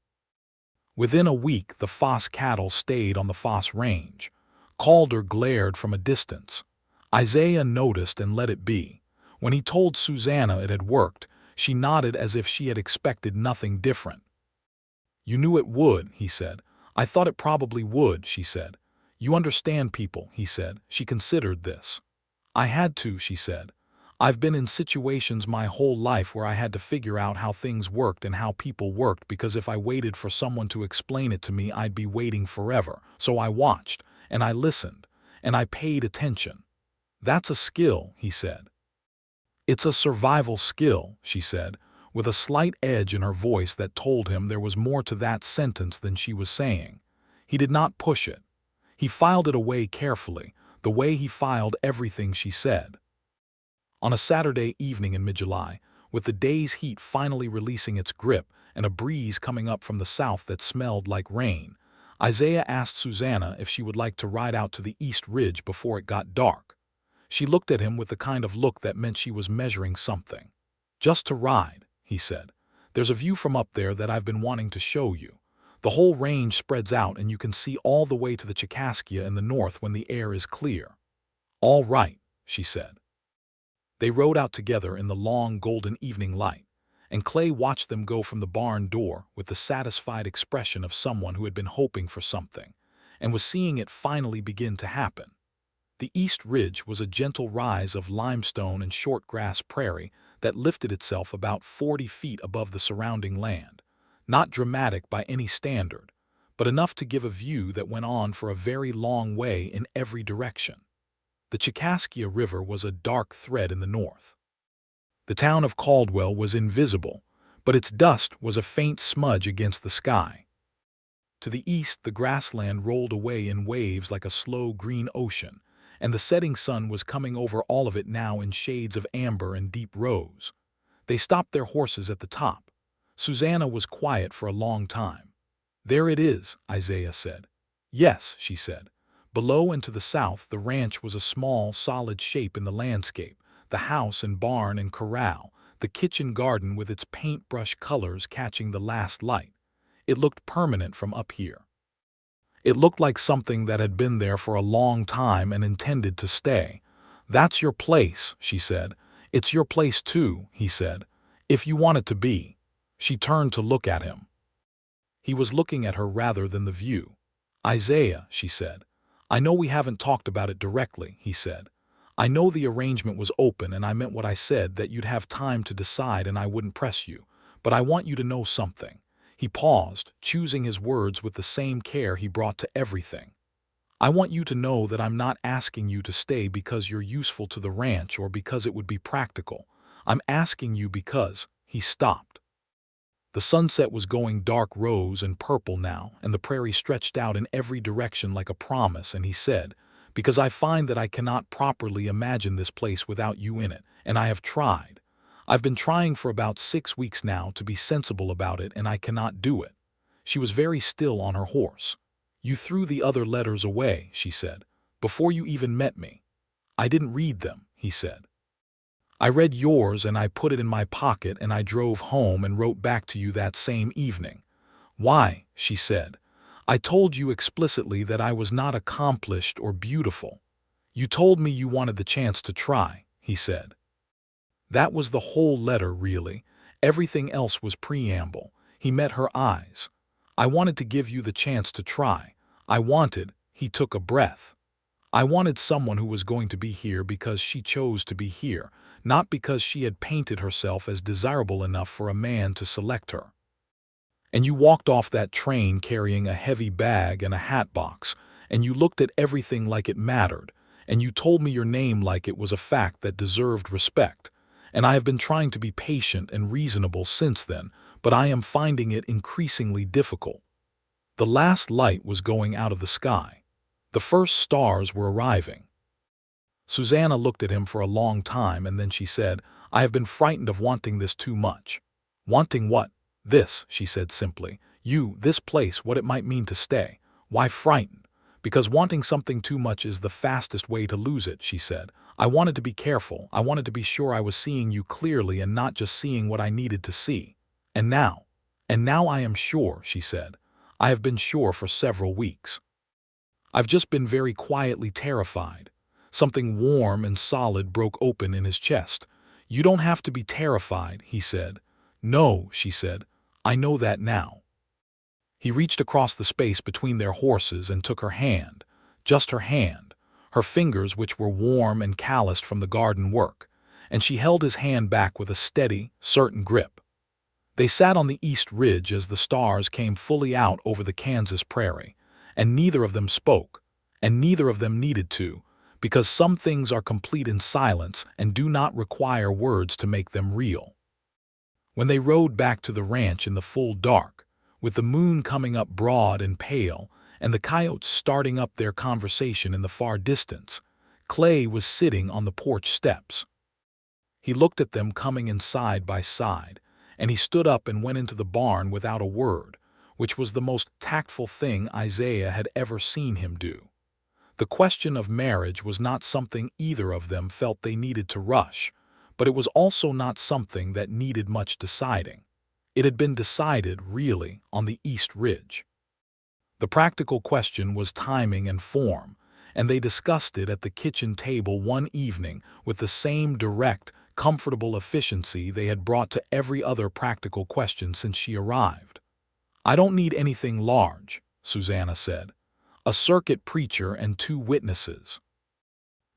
Within a week, the Foss cattle stayed on the Foss range. Calder glared from a distance. Isaiah noticed and let it be. When he told Susanna it had worked, she nodded as if she had expected nothing different. "You knew it would," he said. "I thought it probably would," she said. "You understand people," he said. She considered this. "I had to," she said. "I've been in situations my whole life where I had to figure out how things worked and how people worked, because if I waited for someone to explain it to me, I'd be waiting forever. So I watched, and I listened, and I paid attention." "That's a skill," he said. "It's a survival skill," she said, with a slight edge in her voice that told him there was more to that sentence than she was saying. He did not push it. He filed it away carefully, the way he filed everything she said. On a Saturday evening in mid-July, with the day's heat finally releasing its grip and a breeze coming up from the south that smelled like rain, Isaiah asked Susanna if she would like to ride out to the East Ridge before it got dark. She looked at him with the kind of look that meant she was measuring something. "Just to ride," he said. "There's a view from up there that I've been wanting to show you. The whole range spreads out and you can see all the way to the Chicaskia in the north when the air is clear." "All right," she said. They rode out together in the long golden evening light, and Clay watched them go from the barn door with the satisfied expression of someone who had been hoping for something, and was seeing it finally begin to happen. The East Ridge was a gentle rise of limestone and short grass prairie that lifted itself about 40 feet above the surrounding land, not dramatic by any standard, but enough to give a view that went on for a very long way in every direction. The Chicaskia River was a dark thread in the north. The town of Caldwell was invisible, but its dust was a faint smudge against the sky. To the east, the grassland rolled away in waves like a slow green ocean, and the setting sun was coming over all of it now in shades of amber and deep rose. They stopped their horses at the top. Susanna was quiet for a long time. "There it is," Isaiah said. "Yes," she said. Below and to the south, the ranch was a small, solid shape in the landscape, the house and barn and corral, the kitchen garden with its paintbrush colors catching the last light. It looked permanent from up here. It looked like something that had been there for a long time and intended to stay. "That's your place," she said. "It's your place too," he said. "If you want it to be." She turned to look at him. He was looking at her rather than the view. "Isaiah," she said. "I know we haven't talked about it directly," he said. "I know the arrangement was open and I meant what I said, that you'd have time to decide and I wouldn't press you. But I want you to know something." He paused, choosing his words with the same care he brought to everything. "I want you to know that I'm not asking you to stay because you're useful to the ranch or because it would be practical. I'm asking you because—" He stopped. The sunset was going dark rose and purple now, and the prairie stretched out in every direction like a promise, and he said, "Because I find that I cannot properly imagine this place without you in it, and I have tried. I've been trying for about 6 weeks now to be sensible about it, and I cannot do it." She was very still on her horse. "You threw the other letters away," she said, "before you even met me." "I didn't read them," he said. "I read yours and I put it in my pocket and I drove home and wrote back to you that same evening." "Why?" she said. "I told you explicitly that I was not accomplished or beautiful." "You told me you wanted the chance to try," he said. That was the whole letter, really. Everything else was preamble. He met her eyes. "I wanted to give you the chance to try. I wanted—" he took a breath. "I wanted someone who was going to be here because she chose to be here, not because she had painted herself as desirable enough for a man to select her. And you walked off that train carrying a heavy bag and a hat box, and you looked at everything like it mattered, and you told me your name like it was a fact that deserved respect. And I have been trying to be patient and reasonable since then, but I am finding it increasingly difficult." The last light was going out of the sky. The first stars were arriving. Susanna looked at him for a long time, and then she said, "I have been frightened of wanting this too much." "Wanting what?" "This," she said simply. This place, what it might mean to stay." "Why frightened?" "Because wanting something too much is the fastest way to lose it," she said. "I wanted to be careful. I wanted to be sure I was seeing you clearly and not just seeing what I needed to see. And now I am sure," she said. "I have been sure for several weeks. I've just been very quietly terrified." Something warm and solid broke open in his chest. "You don't have to be terrified," he said. "No," she said. "I know that now." He reached across the space between their horses and took her hand, just her hand, her fingers which were warm and calloused from the garden work, and she held his hand back with a steady, certain grip. They sat on the East Ridge as the stars came fully out over the Kansas prairie, and neither of them spoke, and neither of them needed to, because some things are complete in silence and do not require words to make them real. When they rode back to the ranch in the full dark, with the moon coming up broad and pale, and the coyotes starting up their conversation in the far distance, Clay was sitting on the porch steps. He looked at them coming in side by side, and he stood up and went into the barn without a word, which was the most tactful thing Isaiah had ever seen him do. The question of marriage was not something either of them felt they needed to rush, but it was also not something that needed much deciding. It had been decided, really, on the East Ridge. The practical question was timing and form, and they discussed it at the kitchen table one evening with the same direct, comfortable efficiency they had brought to every other practical question since she arrived. "I don't need anything large," Susanna said. "A circuit preacher and 2 witnesses."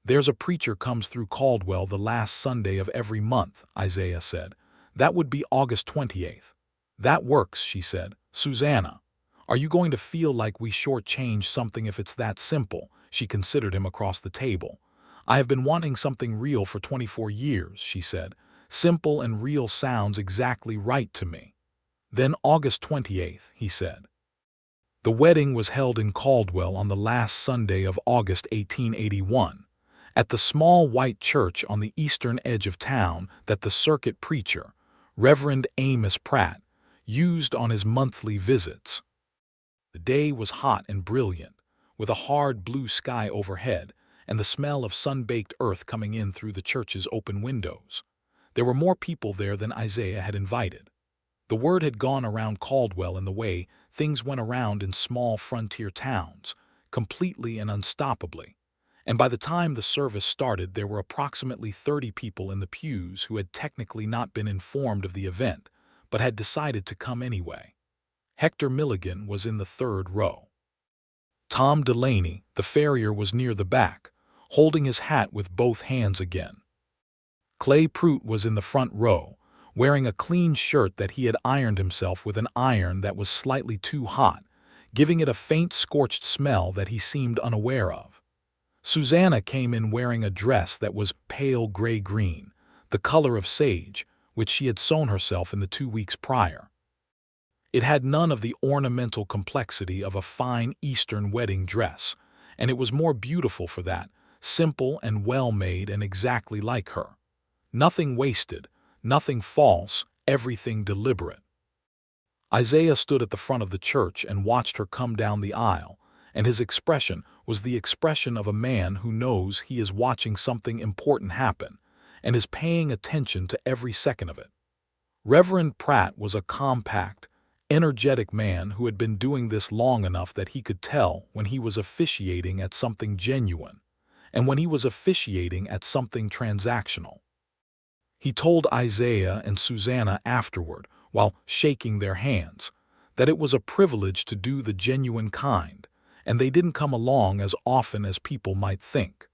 "There's a preacher comes through Caldwell the last Sunday of every month," Isaiah said. "That would be August 28th. "That works," she said. "Susanna, are you going to feel like we shortchange something if it's that simple?" She considered him across the table. "I have been wanting something real for 24 years," she said. "Simple and real sounds exactly right to me." "Then August 28th, he said. The wedding was held in Caldwell on the last Sunday of August 1881, at the small white church on the eastern edge of town that the circuit preacher, Reverend Amos Pratt, used on his monthly visits. The day was hot and brilliant, with a hard blue sky overhead and the smell of sun-baked earth coming in through the church's open windows. There were more people there than Isaiah had invited. The word had gone around Caldwell in the way things went around in small frontier towns, completely and unstoppably, and by the time the service started there were approximately 30 people in the pews who had technically not been informed of the event, but had decided to come anyway. Hector Milligan was in the 3rd row. Tom Delaney, the farrier, was near the back, holding his hat with both hands again. Clay Prout was in the front row, wearing a clean shirt that he had ironed himself with an iron that was slightly too hot, giving it a faint scorched smell that he seemed unaware of. Susanna came in wearing a dress that was pale gray-green, the color of sage, which she had sewn herself in the 2 weeks prior. It had none of the ornamental complexity of a fine Eastern wedding dress, and it was more beautiful for that, simple and well-made and exactly like her. Nothing wasted, nothing false, everything deliberate. Isaiah stood at the front of the church and watched her come down the aisle, and his expression was the expression of a man who knows he is watching something important happen and is paying attention to every second of it. Reverend Pratt was a compact, energetic man who had been doing this long enough that he could tell when he was officiating at something genuine and when he was officiating at something transactional. He told Isaiah and Susanna afterward, while shaking their hands, that it was a privilege to do the genuine kind, and they didn't come along as often as people might think.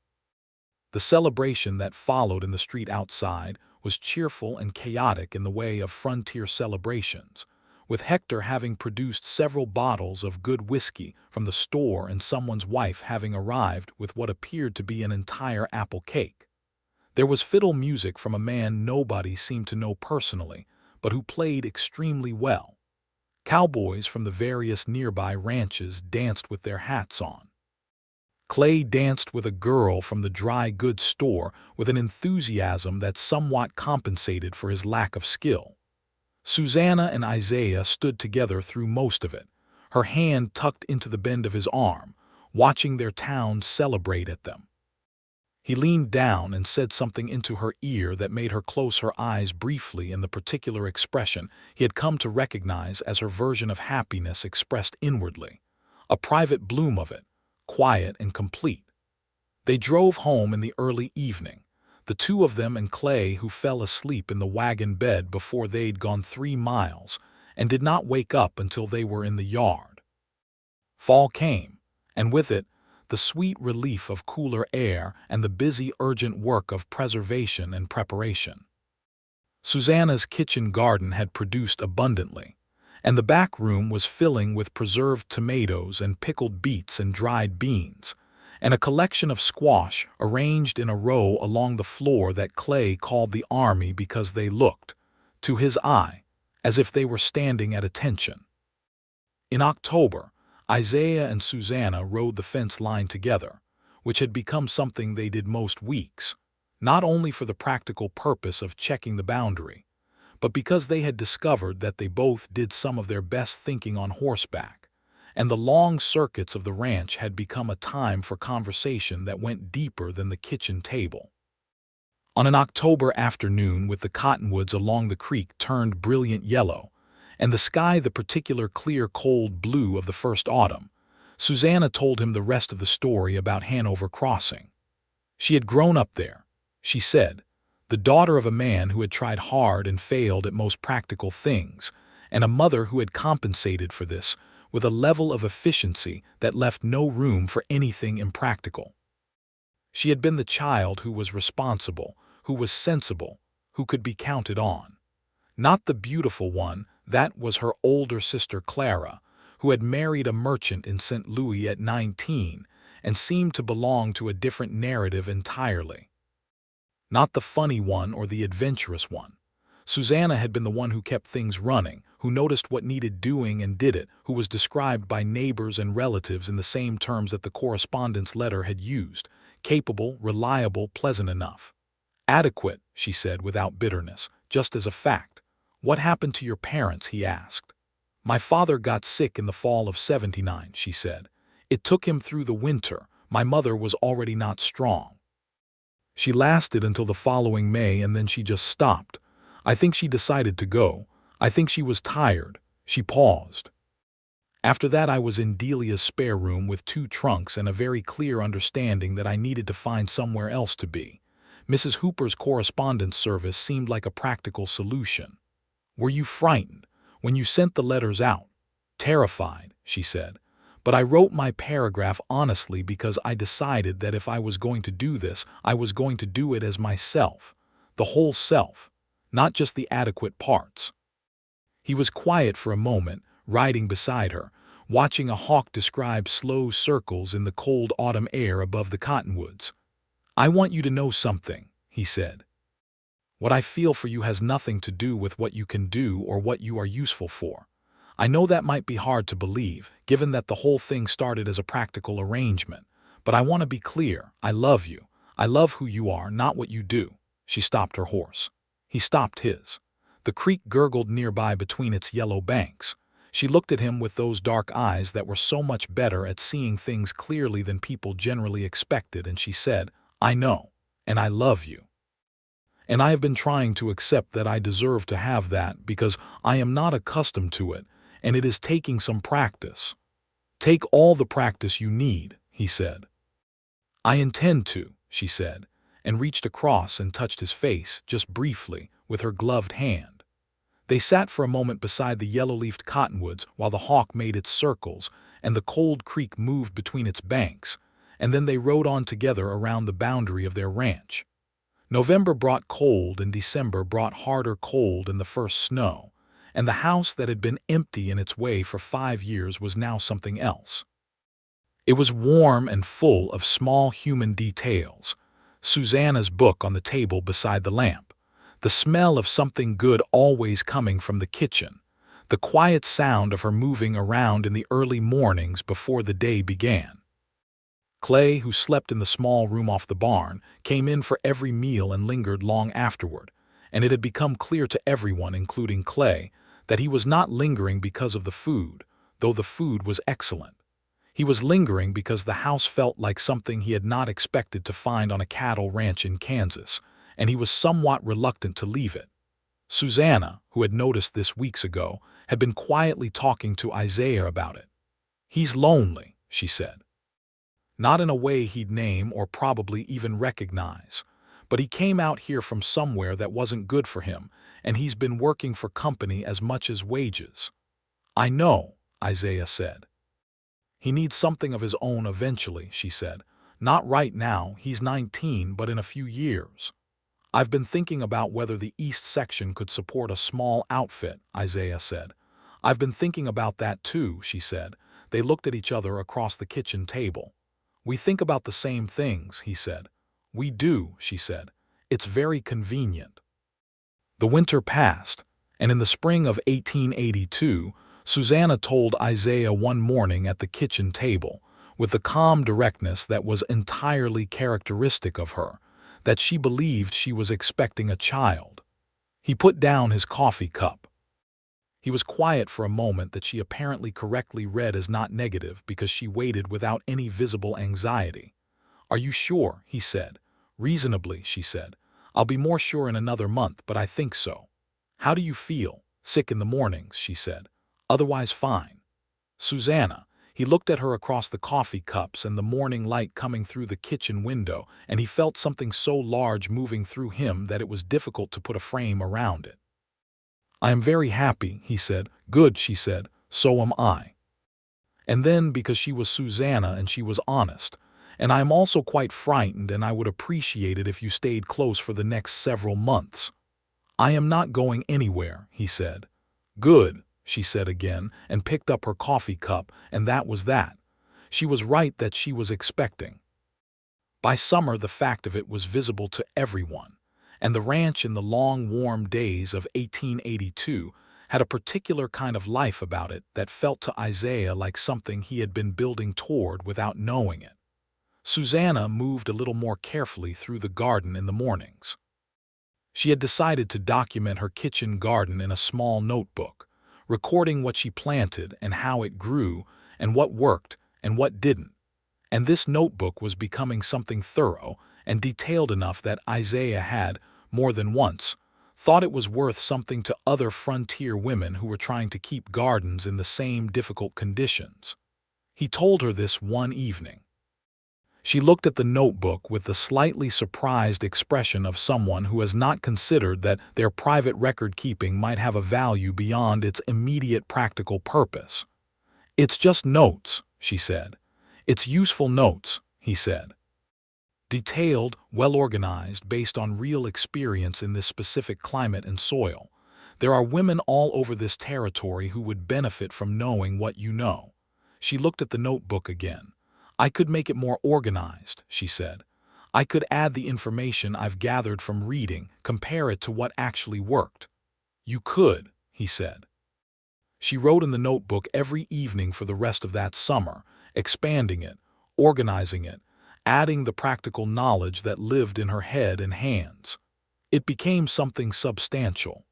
The celebration that followed in the street outside was cheerful and chaotic in the way of frontier celebrations, with Hector having produced several bottles of good whiskey from the store and someone's wife having arrived with what appeared to be an entire apple cake. There was fiddle music from a man nobody seemed to know personally, but who played extremely well. Cowboys from the various nearby ranches danced with their hats on. Clay danced with a girl from the dry goods store with an enthusiasm that somewhat compensated for his lack of skill. Susanna and Isaiah stood together through most of it, her hand tucked into the bend of his arm, watching their town celebrate at them. He leaned down and said something into her ear that made her close her eyes briefly in the particular expression he had come to recognize as her version of happiness expressed inwardly, a private bloom of it, quiet and complete. They drove home in the early evening, the 2 of them and Clay, who fell asleep in the wagon bed before they'd gone 3 miles and did not wake up until they were in the yard. Fall came, and with it, the sweet relief of cooler air and the busy, urgent work of preservation and preparation. Susanna's kitchen garden had produced abundantly, and the back room was filling with preserved tomatoes and pickled beets and dried beans, and a collection of squash arranged in a row along the floor that Clay called the army because they looked, to his eye, as if they were standing at attention. In October, Isaiah and Susanna rode the fence line together, which had become something they did most weeks, not only for the practical purpose of checking the boundary, but because they had discovered that they both did some of their best thinking on horseback, and the long circuits of the ranch had become a time for conversation that went deeper than the kitchen table. On an October afternoon, with the cottonwoods along the creek turned brilliant yellow, and the sky the particular clear cold blue of the first autumn, Susanna told him the rest of the story about Hanover Crossing. She had grown up there, she said, the daughter of a man who had tried hard and failed at most practical things, and a mother who had compensated for this with a level of efficiency that left no room for anything impractical. She had been the child who was responsible, who was sensible, who could be counted on. Not the beautiful one, that was her older sister Clara, who had married a merchant in St. Louis at 19 and seemed to belong to a different narrative entirely. Not the funny one or the adventurous one. Susanna had been the one who kept things running, who noticed what needed doing and did it, who was described by neighbors and relatives in the same terms that the correspondence letter had used: capable, reliable, pleasant enough. Adequate, she said without bitterness, just as a fact. What happened to your parents, he asked. My father got sick in the fall of '79, she said. It took him through the winter. My mother was already not strong. She lasted until the following May, and then she just stopped. I think she decided to go. I think she was tired. She paused. After that I was in Delia's spare room with 2 trunks and a very clear understanding that I needed to find somewhere else to be. Mrs. Hooper's correspondence service seemed like a practical solution. Were you frightened when you sent the letters out? Terrified, she said. But I wrote my paragraph honestly because I decided that if I was going to do this, I was going to do it as myself, the whole self, not just the adequate parts. He was quiet for a moment, riding beside her, watching a hawk describe slow circles in the cold autumn air above the cottonwoods. I want you to know something, he said. What I feel for you has nothing to do with what you can do or what you are useful for. I know that might be hard to believe, given that the whole thing started as a practical arrangement, but I want to be clear. I love you. I love who you are, not what you do. She stopped her horse. He stopped his. The creek gurgled nearby between its yellow banks. She looked at him with those dark eyes that were so much better at seeing things clearly than people generally expected, and she said, I know, and I love you. And I have been trying to accept that I deserve to have that because I am not accustomed to it, and it is taking some practice. Take all the practice you need, he said. I intend to, she said, and reached across and touched his face, just briefly, with her gloved hand. They sat for a moment beside the yellow-leafed cottonwoods while the hawk made its circles and the cold creek moved between its banks, and then they rode on together around the boundary of their ranch. November brought cold and December brought harder cold and the first snow, and the house that had been empty in its way for 5 years was now something else. It was warm and full of small human details. Susanna's book on the table beside the lamp, the smell of something good always coming from the kitchen, the quiet sound of her moving around in the early mornings before the day began. Clay, who slept in the small room off the barn, came in for every meal and lingered long afterward, and it had become clear to everyone, including Clay, that he was not lingering because of the food, though the food was excellent. He was lingering because the house felt like something he had not expected to find on a cattle ranch in Kansas, and he was somewhat reluctant to leave it. Susanna, who had noticed this weeks ago, had been quietly talking to Isaiah about it. He's lonely, she said. Not in a way he'd name or probably even recognize, but he came out here from somewhere that wasn't good for him, and he's been working for company as much as wages. I know, Isaiah said. He needs something of his own eventually, she said. Not right now, he's 19, but in a few years. I've been thinking about whether the East Section could support a small outfit, Isaiah said. I've been thinking about that too, she said. They looked at each other across the kitchen table. We think about the same things, he said. We do, she said. It's very convenient. The winter passed, and in the spring of 1882, Susanna told Isaiah one morning at the kitchen table, with the calm directness that was entirely characteristic of her, that she believed she was expecting a child. He put down his coffee cup. He was quiet for a moment that she apparently correctly read as not negative because she waited without any visible anxiety. Are you sure? He said. Reasonably, she said. I'll be more sure in another month, but I think so. How do you feel? Sick in the mornings, she said. Otherwise fine. Susanna, He looked at her across the coffee cups and the morning light coming through the kitchen window, and he felt something so large moving through him that it was difficult to put a frame around it. "I am very happy," he said. "Good," she said. "So am I." And then, because she was Susanna and she was honest, "And I am also quite frightened, and I would appreciate it if you stayed close for the next several months." "I am not going anywhere," he said. "Good," she said again, and picked up her coffee cup, and that was that. She was right that she was expecting. By summer the fact of it was visible to everyone, and the ranch in the long warm days of 1882 had a particular kind of life about it that felt to Isaiah like something he had been building toward without knowing it. Susanna moved a little more carefully through the garden in the mornings. She had decided to document her kitchen garden in a small notebook, recording what she planted and how it grew and what worked and what didn't. And this notebook was becoming something thorough and detailed enough that Isaiah had, more than once, thought it was worth something to other frontier women who were trying to keep gardens in the same difficult conditions. He told her this one evening. She looked at the notebook with the slightly surprised expression of someone who has not considered that their private record-keeping might have a value beyond its immediate practical purpose. "It's just notes," she said. "It's useful notes," he said. Detailed, well-organized, based on real experience in this specific climate and soil. There are women all over this territory who would benefit from knowing what you know. She looked at the notebook again. "I could make it more organized," she said. "I could add the information I've gathered from reading, compare it to what actually worked." "You could," he said. She wrote in the notebook every evening for the rest of that summer, expanding it, organizing it, adding the practical knowledge that lived in her head and hands. It became something substantial.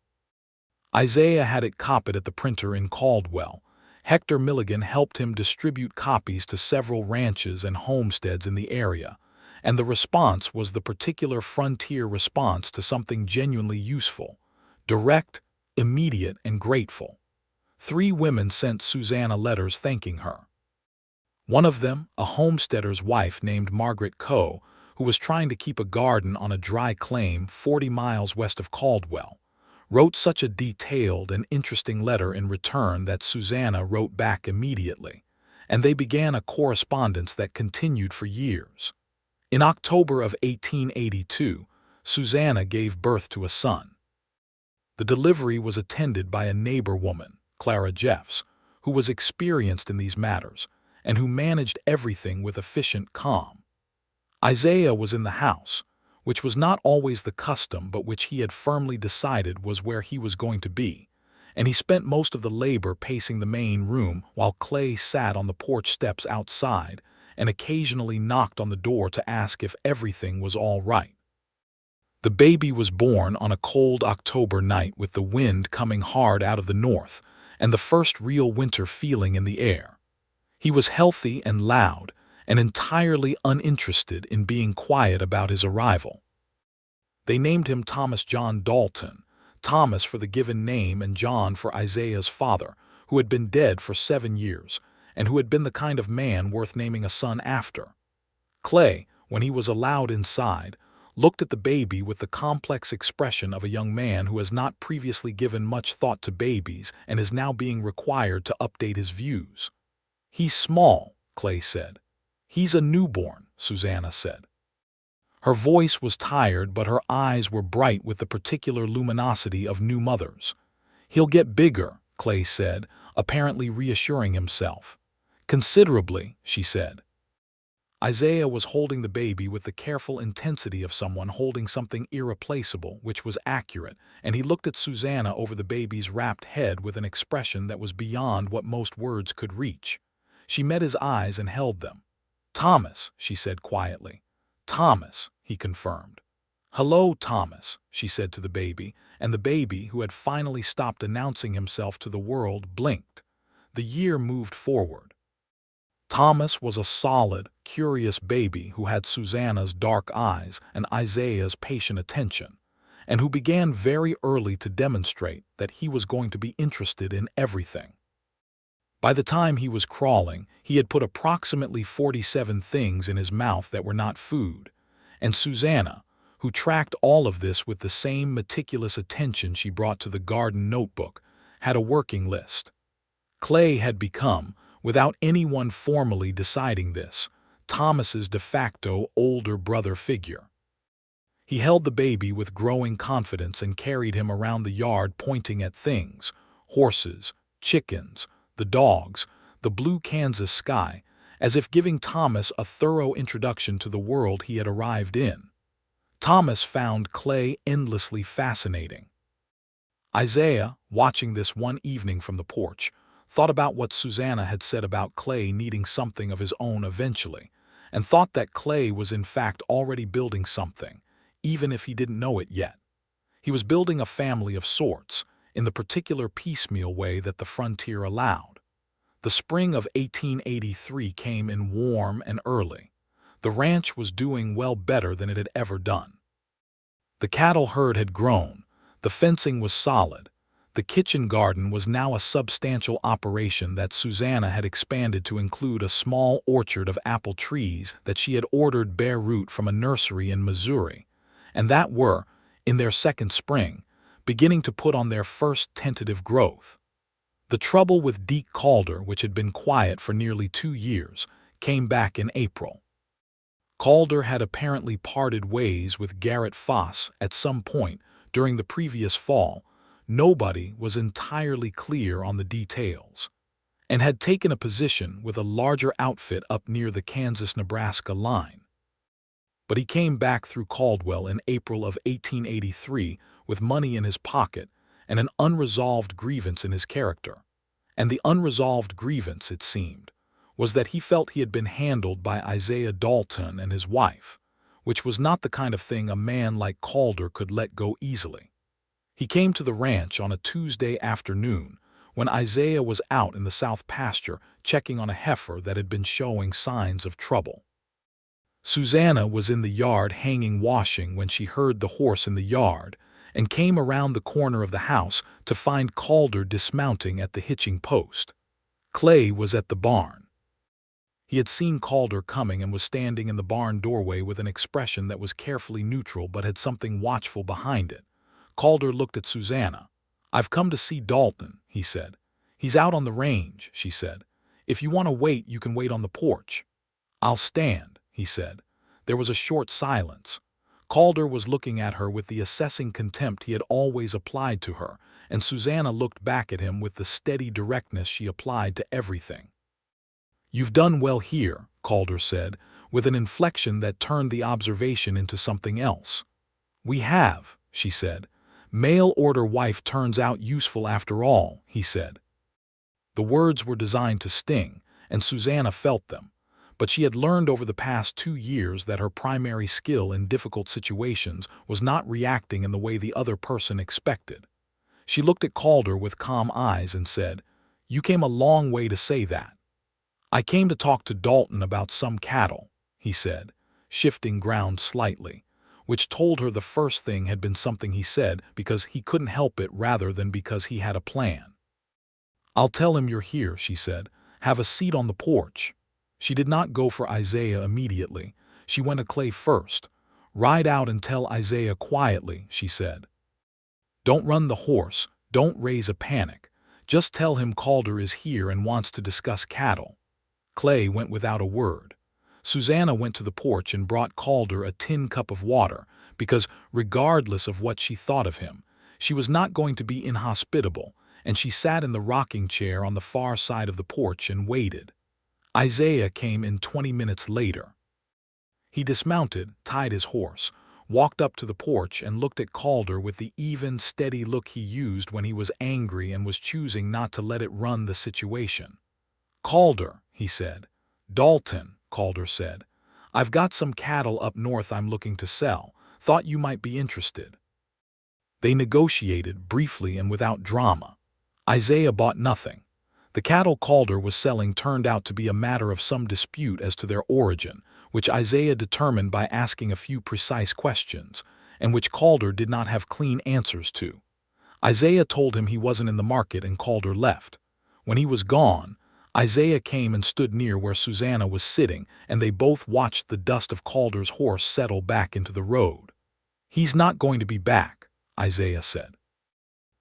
Isaiah had it copied at the printer in Caldwell. Hector Milligan helped him distribute copies to several ranches and homesteads in the area, and the response was the particular frontier response to something genuinely useful, direct, immediate, and grateful. 3 women sent Susanna letters thanking her. One of them, a homesteader's wife named Margaret Coe, who was trying to keep a garden on a dry claim 40 miles west of Caldwell, wrote such a detailed and interesting letter in return that Susanna wrote back immediately, and they began a correspondence that continued for years. In October of 1882, Susanna gave birth to a son. The delivery was attended by a neighbor woman, Clara Jeffs, who was experienced in these matters, and who managed everything with efficient calm. Isaiah was in the house, which was not always the custom but which he had firmly decided was where he was going to be, and he spent most of the labor pacing the main room while Clay sat on the porch steps outside and occasionally knocked on the door to ask if everything was all right. The baby was born on a cold October night with the wind coming hard out of the north and the first real winter feeling in the air. He was healthy and loud, and entirely uninterested in being quiet about his arrival. They named him Thomas John Dalton, Thomas for the given name and John for Isaiah's father, who had been dead for 7 years, and who had been the kind of man worth naming a son after. Clay, when he was allowed inside, looked at the baby with the complex expression of a young man who has not previously given much thought to babies and is now being required to update his views. "He's small," Clay said. "He's a newborn," Susanna said. Her voice was tired, but her eyes were bright with the particular luminosity of new mothers. "He'll get bigger," Clay said, apparently reassuring himself. "Considerably," she said. Isaiah was holding the baby with the careful intensity of someone holding something irreplaceable, which was accurate, and he looked at Susanna over the baby's wrapped head with an expression that was beyond what most words could reach. She met his eyes and held them. "Thomas," she said quietly. "Thomas," he confirmed. "Hello, Thomas," she said to the baby, and the baby, who had finally stopped announcing himself to the world, blinked. The year moved forward. Thomas was a solid, curious baby who had Susanna's dark eyes and Isaiah's patient attention, and who began very early to demonstrate that he was going to be interested in everything. By the time he was crawling, he had put approximately 47 things in his mouth that were not food, and Susanna, who tracked all of this with the same meticulous attention she brought to the garden notebook, had a working list. Clay had become, without anyone formally deciding this, Thomas's de facto older brother figure. He held the baby with growing confidence and carried him around the yard pointing at things: horses, chickens, the dogs, the blue Kansas sky, as if giving Thomas a thorough introduction to the world he had arrived in. Thomas found Clay endlessly fascinating. Isaiah, watching this one evening from the porch, thought about what Susanna had said about Clay needing something of his own eventually, and thought that Clay was in fact already building something, even if he didn't know it yet. He was building a family of sorts, in the particular piecemeal way that the frontier allowed. The spring of 1883 came in warm and early. The ranch was doing well better than it had ever done. The cattle herd had grown, the fencing was solid, the kitchen garden was now a substantial operation that Susanna had expanded to include a small orchard of apple trees that she had ordered bare root from a nursery in Missouri, and that were, in their second spring, beginning to put on their first tentative growth. The trouble with Deke Calder, which had been quiet for nearly 2 years, came back in April. Calder had apparently parted ways with Garrett Foss at some point during the previous fall. Nobody was entirely clear on the details, and had taken a position with a larger outfit up near the Kansas-Nebraska line. But he came back through Caldwell in April of 1883 with money in his pocket and an unresolved grievance in his character. And the unresolved grievance, it seemed, was that he felt he had been handled by Isaiah Dalton and his wife, which was not the kind of thing a man like Calder could let go easily. He came to the ranch on a Tuesday afternoon when Isaiah was out in the south pasture checking on a heifer that had been showing signs of trouble. Susanna was in the yard hanging washing when she heard the horse in the yard and came around the corner of the house to find Calder dismounting at the hitching post. Clay was at the barn. He had seen Calder coming and was standing in the barn doorway with an expression that was carefully neutral but had something watchful behind it. Calder looked at Susanna. "I've come to see Dalton," he said. "He's out on the range," she said. "If you want to wait, you can wait on the porch." "I'll stand," he said. There was a short silence. Calder was looking at her with the assessing contempt he had always applied to her, and Susanna looked back at him with the steady directness she applied to everything. "You've done well here," Calder said, with an inflection that turned the observation into something else. "We have," she said. "Mail order wife turns out useful after all," he said. The words were designed to sting, and Susanna felt them, but she had learned over the past 2 years that her primary skill in difficult situations was not reacting in the way the other person expected. She looked at Calder with calm eyes and said, "You came a long way to say that." "I came to talk to Dalton about some cattle," he said, shifting ground slightly, which told her the first thing had been something he said because he couldn't help it rather than because he had a plan. "I'll tell him you're here," she said. "Have a seat on the porch." She did not go for Isaiah immediately. She went to Clay first. "Ride out and tell Isaiah quietly," she said. "Don't run the horse, don't raise a panic. Just tell him Calder is here and wants to discuss cattle." Clay went without a word. Susanna went to the porch and brought Calder a tin cup of water because, regardless of what she thought of him, she was not going to be inhospitable, and she sat in the rocking chair on the far side of the porch and waited. Isaiah came in 20 minutes later. He dismounted, tied his horse, walked up to the porch and looked at Calder with the even, steady look he used when he was angry and was choosing not to let it run the situation. "Calder," he said. "Dalton," Calder said. "I've got some cattle up north I'm looking to sell. Thought you might be interested." They negotiated briefly and without drama. Isaiah bought nothing. The cattle Calder was selling turned out to be a matter of some dispute as to their origin, which Isaiah determined by asking a few precise questions, and which Calder did not have clean answers to. Isaiah told him he wasn't in the market and Calder left. When he was gone, Isaiah came and stood near where Susanna was sitting, and they both watched the dust of Calder's horse settle back into the road. "He's not going to be back," Isaiah said.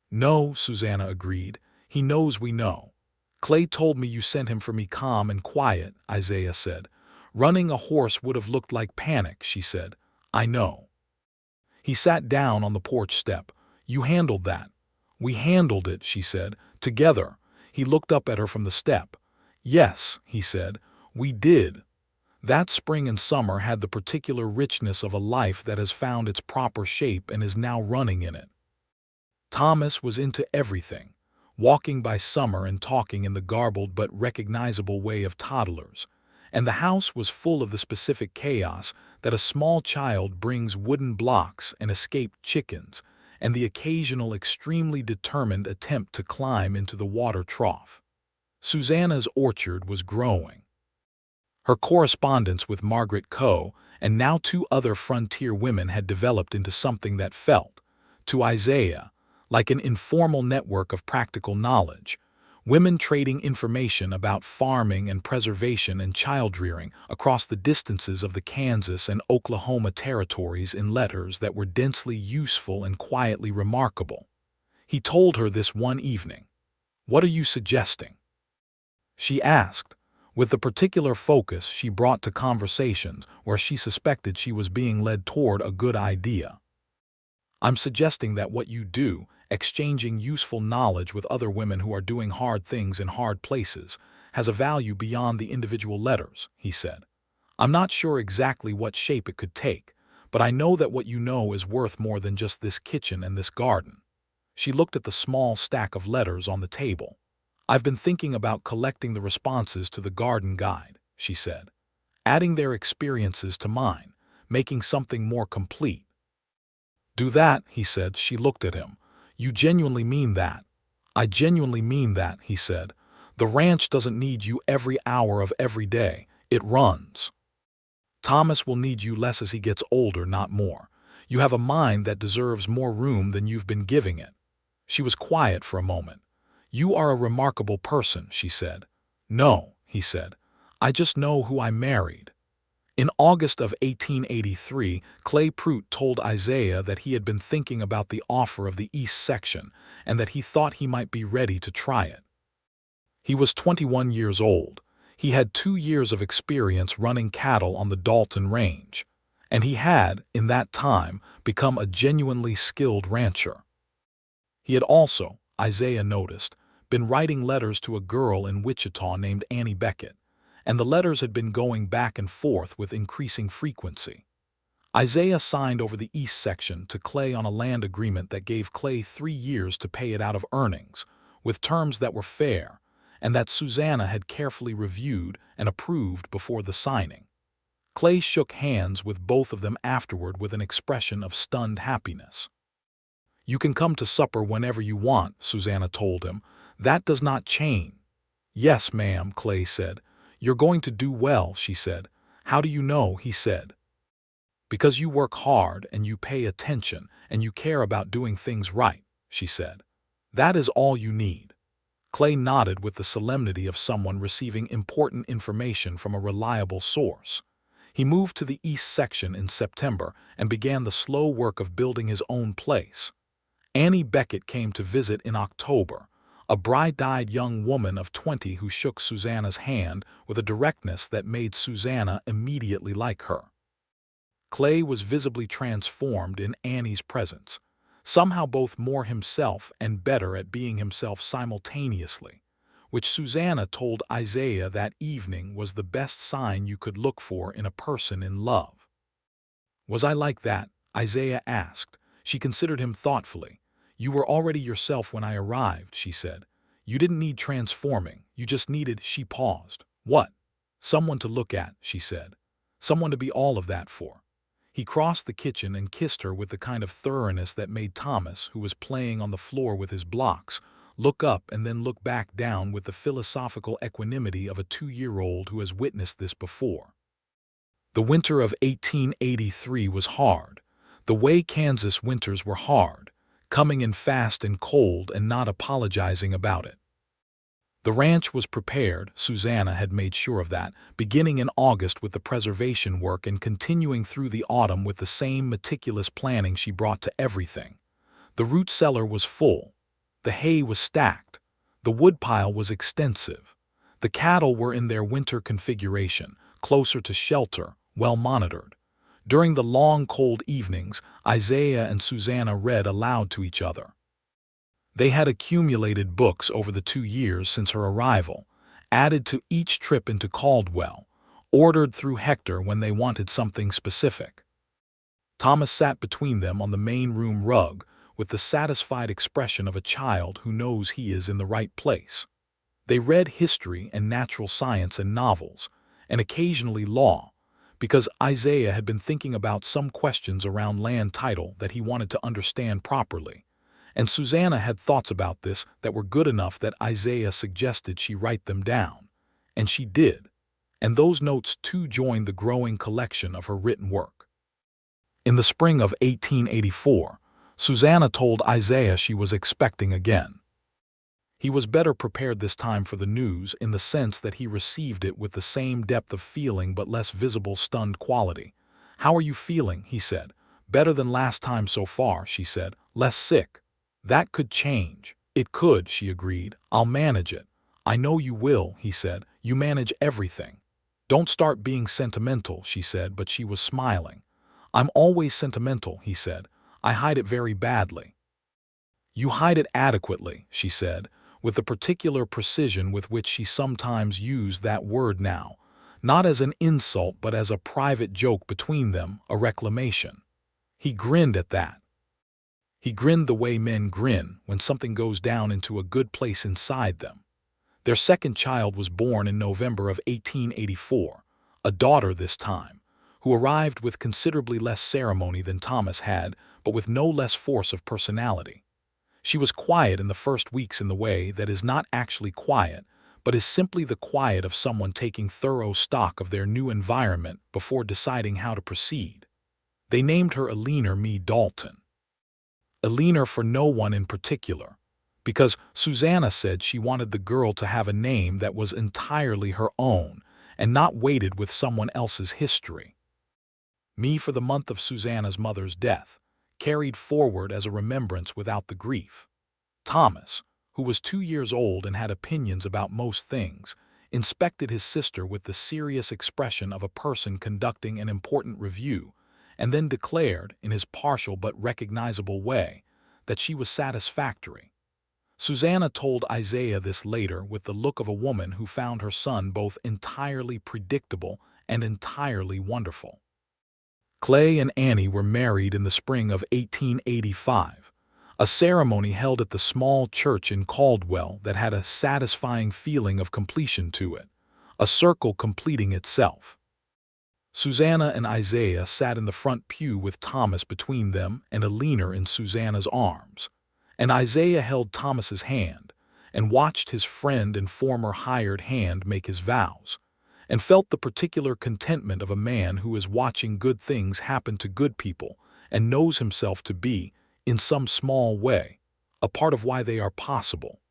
"No," Susanna agreed. "He knows we know." "Clay told me you sent him for me calm and quiet," Isaiah said. "Running a horse would have looked like panic," she said. "I know." He sat down on the porch step. "You handled that." "We handled it," she said. "Together." He looked up at her from the step. "Yes," he said, "we did." That spring and summer had the particular richness of a life that has found its proper shape and is now running in it. Thomas was into everything, walking by summer and talking in the garbled but recognizable way of toddlers, and the house was full of the specific chaos that a small child brings: wooden blocks and escaped chickens, and the occasional extremely determined attempt to climb into the water trough. Susanna's orchard was growing. Her correspondence with Margaret Coe and now two other frontier women had developed into something that felt, to Isaiah, like an informal network of practical knowledge, women trading information about farming and preservation and child-rearing across the distances of the Kansas and Oklahoma territories in letters that were densely useful and quietly remarkable. He told her this one evening. "What are you suggesting?" she asked, with the particular focus she brought to conversations where she suspected she was being led toward a good idea. "I'm suggesting that what you do, exchanging useful knowledge with other women who are doing hard things in hard places, has a value beyond the individual letters," he said. "I'm not sure exactly what shape it could take, but I know that what you know is worth more than just this kitchen and this garden." She looked at the small stack of letters on the table. "I've been thinking about collecting the responses to the garden guide," she said, "adding their experiences to mine, making something more complete." "Do that," he said. She looked at him. "You genuinely mean that?" "I genuinely mean that," he said. "The ranch doesn't need you every hour of every day. It runs. Thomas will need you less as he gets older, not more. You have a mind that deserves more room than you've been giving it." She was quiet for a moment. "You are a remarkable person," she said. "No," he said. "I just know who I married." In August of 1883, Clay Pruitt told Isaiah that he had been thinking about the offer of the East Section and that he thought he might be ready to try it. He was 21 years old. He had 2 years of experience running cattle on the Dalton Range, and he had, in that time, become a genuinely skilled rancher. He had also, Isaiah noticed, been writing letters to a girl in Wichita named Annie Beckett, and the letters had been going back and forth with increasing frequency. Isaiah signed over the East Section to Clay on a land agreement that gave Clay 3 years to pay it out of earnings, with terms that were fair, and that Susanna had carefully reviewed and approved before the signing. Clay shook hands with both of them afterward with an expression of stunned happiness. "You can come to supper whenever you want," Susanna told him. "That does not change." "Yes, ma'am," Clay said. "You're going to do well," she said. "How do you know?" he said. "Because you work hard and you pay attention and you care about doing things right," she said. "That is all you need." Clay nodded with the solemnity of someone receiving important information from a reliable source. He moved to the East Section in September and began the slow work of building his own place. Annie Beckett came to visit in October, a bright-eyed young woman of 20 who shook Susanna's hand with a directness that made Susanna immediately like her. Clay was visibly transformed in Annie's presence, somehow both more himself and better at being himself simultaneously, which Susanna told Isaiah that evening was the best sign you could look for in a person in love. "Was I like that?" Isaiah asked. She considered him thoughtfully. "You were already yourself when I arrived," she said. "You didn't need transforming, you just needed—" She paused. "What?" "Someone to look at," she said. "Someone to be all of that for." He crossed the kitchen and kissed her with the kind of thoroughness that made Thomas, who was playing on the floor with his blocks, look up and then look back down with the philosophical equanimity of a 2-year-old who has witnessed this before. The winter of 1883 was hard, the way Kansas winters were hard, coming in fast and cold and not apologizing about it. The ranch was prepared, Susanna had made sure of that, beginning in August with the preservation work and continuing through the autumn with the same meticulous planning she brought to everything. The root cellar was full. The hay was stacked. The woodpile was extensive. The cattle were in their winter configuration, closer to shelter, well monitored. During the long, cold evenings, Isaiah and Susanna read aloud to each other. They had accumulated books over the 2 years since her arrival, added to each trip into Caldwell, ordered through Hector when they wanted something specific. Thomas sat between them on the main room rug with the satisfied expression of a child who knows he is in the right place. They read history and natural science and novels, and occasionally law, because Isaiah had been thinking about some questions around land title that he wanted to understand properly. And Susanna had thoughts about this that were good enough that Isaiah suggested she write them down. And she did. And those notes too joined the growing collection of her written work. In the spring of 1884, Susanna told Isaiah she was expecting again. He was better prepared this time for the news in the sense that he received it with the same depth of feeling but less visible stunned quality. "How are you feeling?" he said. "Better than last time so far," she said. "Less sick." "That could change." "It could," she agreed. "I'll manage it." "I know you will," he said. "You manage everything." "Don't start being sentimental," she said, but she was smiling. "I'm always sentimental," he said. "I hide it very badly." "You hide it adequately," she said, with the particular precision with which she sometimes used that word now, not as an insult but as a private joke between them, a reclamation. He grinned at that. He grinned the way men grin when something goes down into a good place inside them. Their second child was born in November of 1884, a daughter this time, who arrived with considerably less ceremony than Thomas had, but with no less force of personality. She was quiet in the first weeks in the way that is not actually quiet, but is simply the quiet of someone taking thorough stock of their new environment before deciding how to proceed. They named her Isaiah Dalton. Isaiah for no one in particular, because Susanna said she wanted the girl to have a name that was entirely her own and not weighted with someone else's history. Me for the month of Susanna's mother's death, carried forward as a remembrance without the grief. Thomas, who was 2 years old and had opinions about most things, inspected his sister with the serious expression of a person conducting an important review, and then declared, in his partial but recognizable way, that she was satisfactory. Susanna told Isaiah this later with the look of a woman who found her son both entirely predictable and entirely wonderful. Clay and Annie were married in the spring of 1885, a ceremony held at the small church in Caldwell that had a satisfying feeling of completion to it, a circle completing itself. Susanna and Isaiah sat in the front pew with Thomas between them and Isaiah in Susanna's arms, and Isaiah held Thomas's hand and watched his friend and former hired hand make his vows, and felt the particular contentment of a man who is watching good things happen to good people and knows himself to be, in some small way, a part of why they are possible.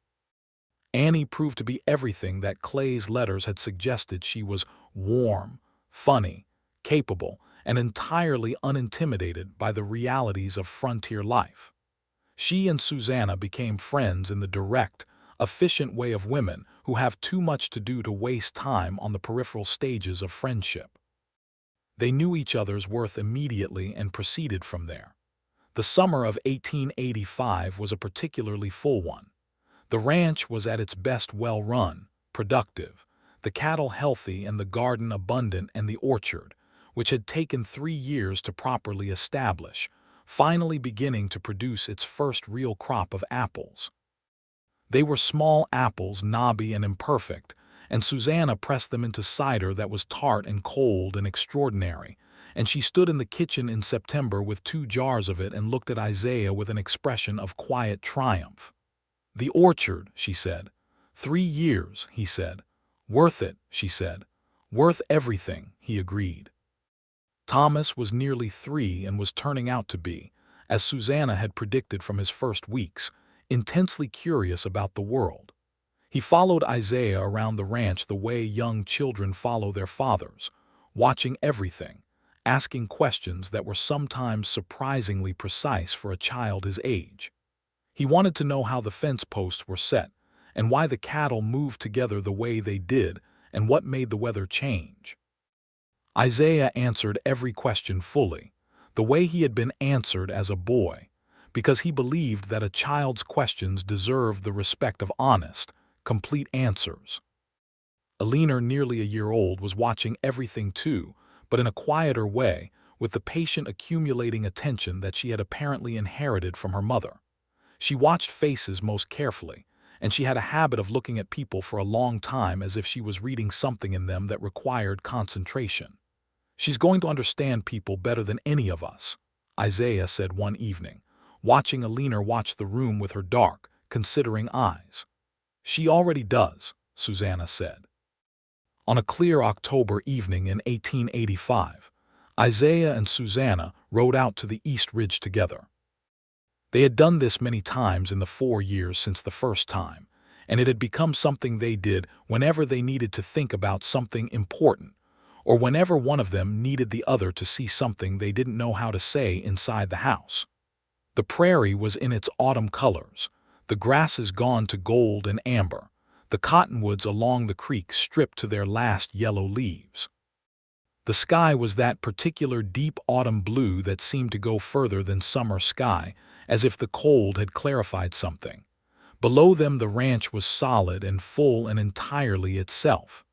Annie proved to be everything that Clay's letters had suggested. She was warm, funny, capable, and entirely unintimidated by the realities of frontier life. She and Susanna became friends in the direct, efficient way of women who have too much to do to waste time on the peripheral stages of friendship. They knew each other's worth immediately and proceeded from there. The summer of 1885 was a particularly full one. The ranch was at its best well-run, productive, the cattle healthy and the garden abundant, and the orchard, which had taken 3 years to properly establish, finally beginning to produce its first real crop of apples. They were small apples, knobby and imperfect, and Susanna pressed them into cider that was tart and cold and extraordinary, and she stood in the kitchen in September with 2 jars of it and looked at Isaiah with an expression of quiet triumph. "The orchard," she said. 3 years, he said. "Worth it," she said. "Worth everything," he agreed. Thomas was nearly 3 and was turning out to be, as Susanna had predicted from his first weeks, intensely curious about the world. He followed Isaiah around the ranch the way young children follow their fathers, watching everything, asking questions that were sometimes surprisingly precise for a child his age. He wanted to know how the fence posts were set, and why the cattle moved together the way they did, and what made the weather change. Isaiah answered every question fully, the way he had been answered as a boy, because he believed that a child's questions deserved the respect of honest, complete answers. Alina, nearly a year old, was watching everything too, but in a quieter way, with the patient accumulating attention that she had apparently inherited from her mother. She watched faces most carefully, and she had a habit of looking at people for a long time as if she was reading something in them that required concentration. "She's going to understand people better than any of us," Isaiah said one evening, watching Alina watch the room with her dark, considering eyes. "She already does," Susanna said. On a clear October evening in 1885, Isaiah and Susanna rode out to the East Ridge together. They had done this many times in the 4 years since the first time, and it had become something they did whenever they needed to think about something important, or whenever one of them needed the other to see something they didn't know how to say inside the house. The prairie was in its autumn colors, the grasses gone to gold and amber, the cottonwoods along the creek stripped to their last yellow leaves. The sky was that particular deep autumn blue that seemed to go further than summer sky, as if the cold had clarified something. Below them the ranch was solid and full and entirely itself.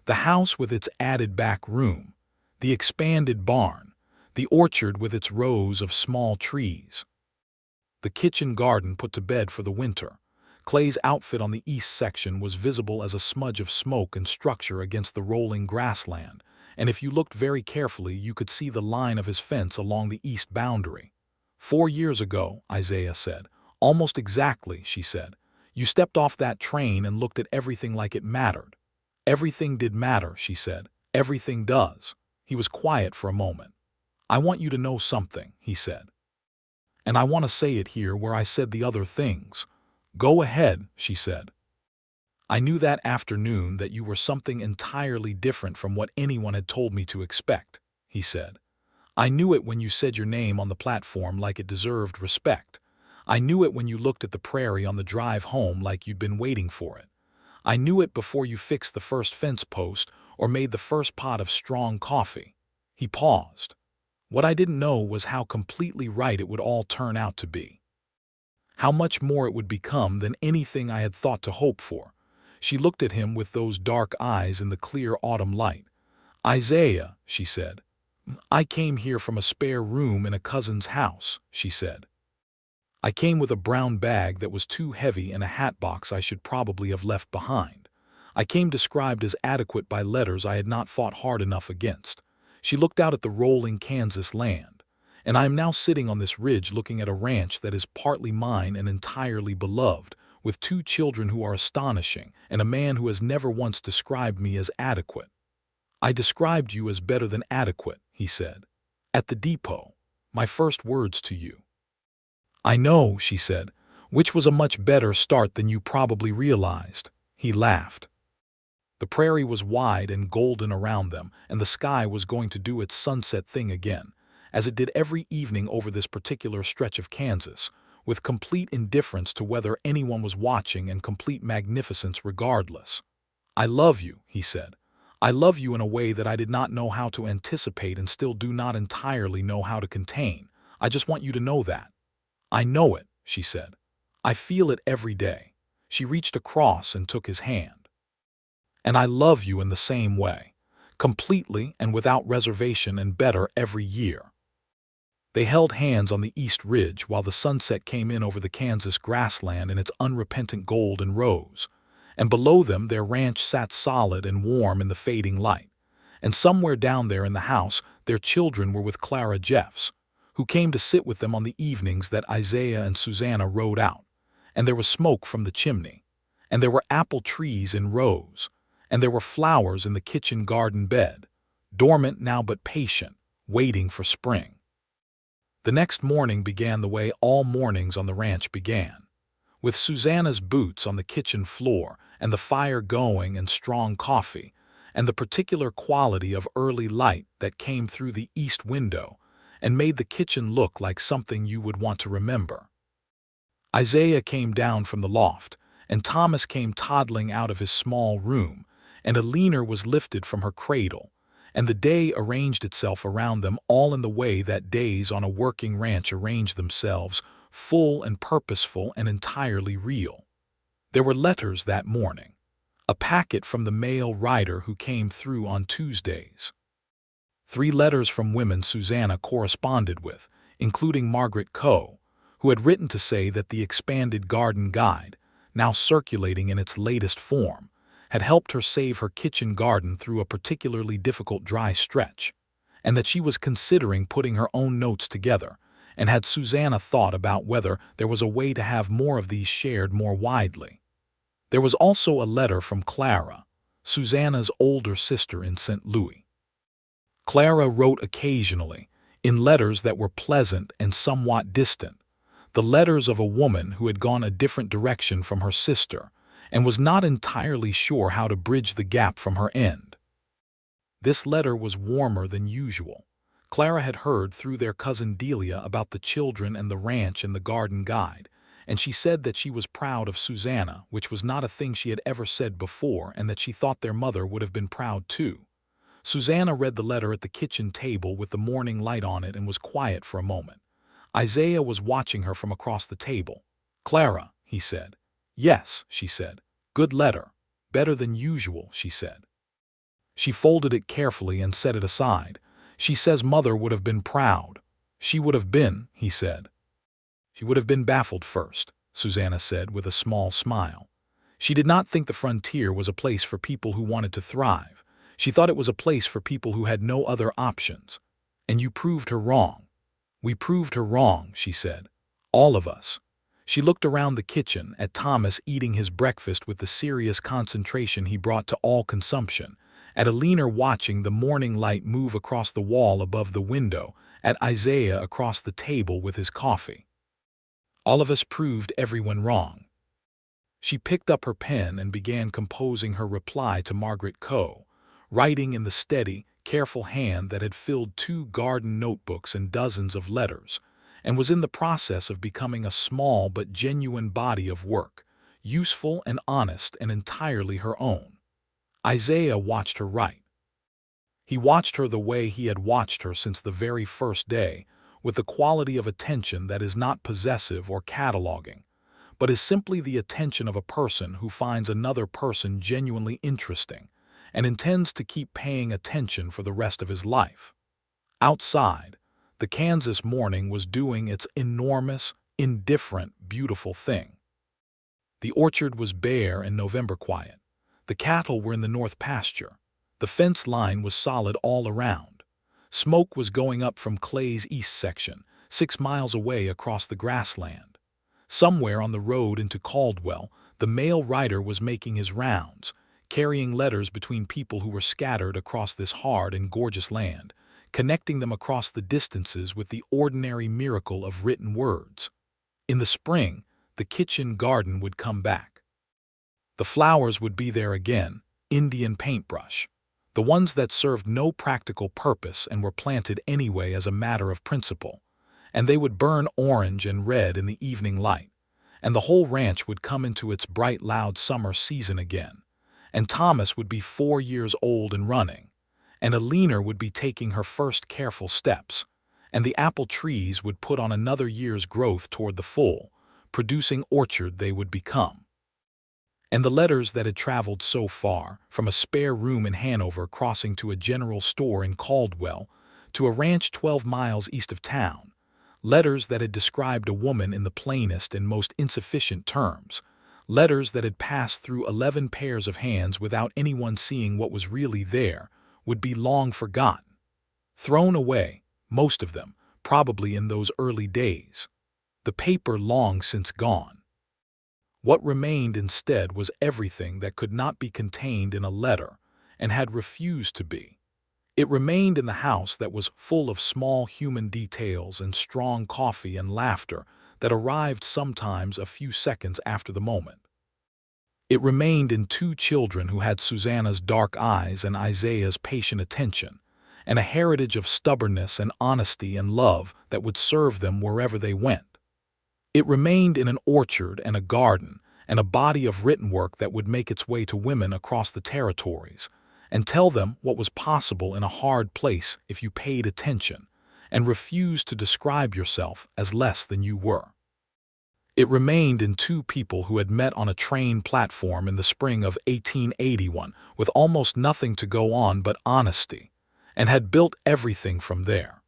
The house with its added back room, the expanded barn, the orchard with its rows of small trees. The kitchen garden put to bed for the winter. Clay's outfit on the east section was visible as a smudge of smoke and structure against the rolling grassland, and if you looked very carefully you could see the line of his fence along the east boundary. 4 years ago, Isaiah said. "Almost exactly," she said. "You stepped off that train and looked at everything like it mattered." "Everything did matter," she said. "Everything does." He was quiet for a moment. "I want you to know something," he said. "And I want to say it here where I said the other things." "Go ahead," she said. "I knew that afternoon that you were something entirely different from what anyone had told me to expect," he said. "I knew it when you said your name on the platform like it deserved respect. I knew it when you looked at the prairie on the drive home like you'd been waiting for it. I knew it before you fixed the first fence post or made the first pot of strong coffee." He paused. "What I didn't know was how completely right it would all turn out to be. How much more it would become than anything I had thought to hope for." She looked at him with those dark eyes in the clear autumn light. "Isaiah," she said. "I came here from a spare room in a cousin's house," she said. "I came with a brown bag that was too heavy and a hat box I should probably have left behind. I came described as adequate by letters I had not fought hard enough against." She looked out at the rolling Kansas land. "And I am now sitting on this ridge looking at a ranch that is partly mine and entirely beloved, with 2 children who are astonishing, and a man who has never once described me as adequate." "I described you as better than adequate," he said. "At the depot. My first words to you." "I know," she said, "which was a much better start than you probably realized." He laughed. The prairie was wide and golden around them, and the sky was going to do its sunset thing again, as it did every evening over this particular stretch of Kansas, with complete indifference to whether anyone was watching and complete magnificence regardless. "I love you," he said. "I love you in a way that I did not know how to anticipate and still do not entirely know how to contain. I just want you to know that." "I know it," she said. "I feel it every day." She reached across and took his hand. "And I love you in the same way, completely and without reservation, and better every year." They held hands on the East Ridge while the sunset came in over the Kansas grassland in its unrepentant gold and rose, and below them their ranch sat solid and warm in the fading light. And somewhere down there in the house their children were with Clara Jeffs, who came to sit with them on the evenings that Isaiah and Susanna rode out, and there was smoke from the chimney, and there were apple trees in rows, and there were flowers in the kitchen garden bed, dormant now but patient, waiting for spring. The next morning began the way all mornings on the ranch began, with Susanna's boots on the kitchen floor and the fire going and strong coffee, and the particular quality of early light that came through the east window and made the kitchen look like something you would want to remember. Isaiah came down from the loft, and Thomas came toddling out of his small room, and Alina was lifted from her cradle, and the day arranged itself around them all in the way that days on a working ranch arrange themselves, full and purposeful and entirely real. There were letters that morning, a packet from the mail rider who came through on Tuesdays. 3 letters from women Susanna corresponded with, including Margaret Coe, who had written to say that the expanded garden guide, now circulating in its latest form, had helped her save her kitchen garden through a particularly difficult dry stretch, and that she was considering putting her own notes together, and had Susanna thought about whether there was a way to have more of these shared more widely. There was also a letter from Clara, Susanna's older sister in St. Louis. Clara wrote occasionally, in letters that were pleasant and somewhat distant, the letters of a woman who had gone a different direction from her sister and was not entirely sure how to bridge the gap from her end. This letter was warmer than usual. Clara had heard through their cousin Delia about the children and the ranch and the garden guide, and she said that she was proud of Susanna, which was not a thing she had ever said before, and that she thought their mother would have been proud too. Susanna read the letter at the kitchen table with the morning light on it and was quiet for a moment. Isaiah was watching her from across the table. "Clara," he said. "Yes," she said. "Good letter. Better than usual," she said. She folded it carefully and set it aside. "She says Mother would have been proud." "She would have been," he said. "She would have been baffled first," Susanna said with a small smile. She did not think the frontier was a place for people who wanted to thrive. She thought it was a place for people who had no other options. "And you proved her wrong." "We proved her wrong," she said. "All of us." She looked around the kitchen at Thomas eating his breakfast with the serious concentration he brought to all consumption, at Alina watching the morning light move across the wall above the window, at Isaiah across the table with his coffee. All of us proved everyone wrong. She picked up her pen and began composing her reply to Margaret Coe, writing in the steady, careful hand that had filled 2 garden notebooks and dozens of letters, and was in the process of becoming a small but genuine body of work, useful and honest and entirely her own. Isaiah watched her write. He watched her the way he had watched her since the very first day, with the quality of attention that is not possessive or cataloging, but is simply the attention of a person who finds another person genuinely interesting and intends to keep paying attention for the rest of his life. Outside, the Kansas morning was doing its enormous, indifferent, beautiful thing. The orchard was bare and November quiet. The cattle were in the north pasture. The fence line was solid all around. Smoke was going up from Clay's east section, 6 miles away across the grassland. Somewhere on the road into Caldwell, the mail rider was making his rounds, carrying letters between people who were scattered across this hard and gorgeous land, connecting them across the distances with the ordinary miracle of written words. In the spring, the kitchen garden would come back. The flowers would be there again, Indian paintbrush, the ones that served no practical purpose and were planted anyway as a matter of principle, and they would burn orange and red in the evening light, and the whole ranch would come into its bright, loud summer season again, and Thomas would be 4 years old and running, and Alina would be taking her first careful steps, and the apple trees would put on another year's growth toward the full, producing orchard they would become. And the letters that had traveled so far, from a spare room in Hanover crossing to a general store in Caldwell, to a ranch 12 miles east of town, letters that had described a woman in the plainest and most insufficient terms, letters that had passed through 11 pairs of hands without anyone seeing what was really there, would be long forgotten. Thrown away, most of them, probably in those early days. The paper long since gone. What remained instead was everything that could not be contained in a letter and had refused to be. It remained in the house that was full of small human details and strong coffee and laughter that arrived sometimes a few seconds after the moment. It remained in two children who had Susanna's dark eyes and Isaiah's patient attention, and a heritage of stubbornness and honesty and love that would serve them wherever they went. It remained in an orchard and a garden, and a body of written work that would make its way to women across the territories, and tell them what was possible in a hard place if you paid attention, and refused to describe yourself as less than you were. It remained in two people who had met on a train platform in the spring of 1881 with almost nothing to go on but honesty, and had built everything from there.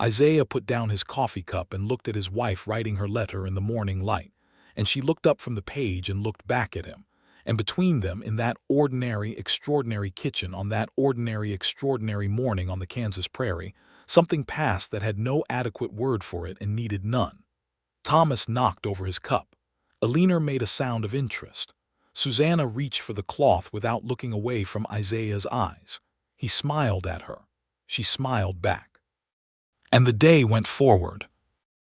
Isaiah put down his coffee cup and looked at his wife writing her letter in the morning light, and she looked up from the page and looked back at him, and between them in that ordinary, extraordinary kitchen on that ordinary, extraordinary morning on the Kansas prairie, something passed that had no adequate word for it and needed none. Thomas knocked over his cup. Alina made a sound of interest. Susanna reached for the cloth without looking away from Isaiah's eyes. He smiled at her. She smiled back. And the day went forward.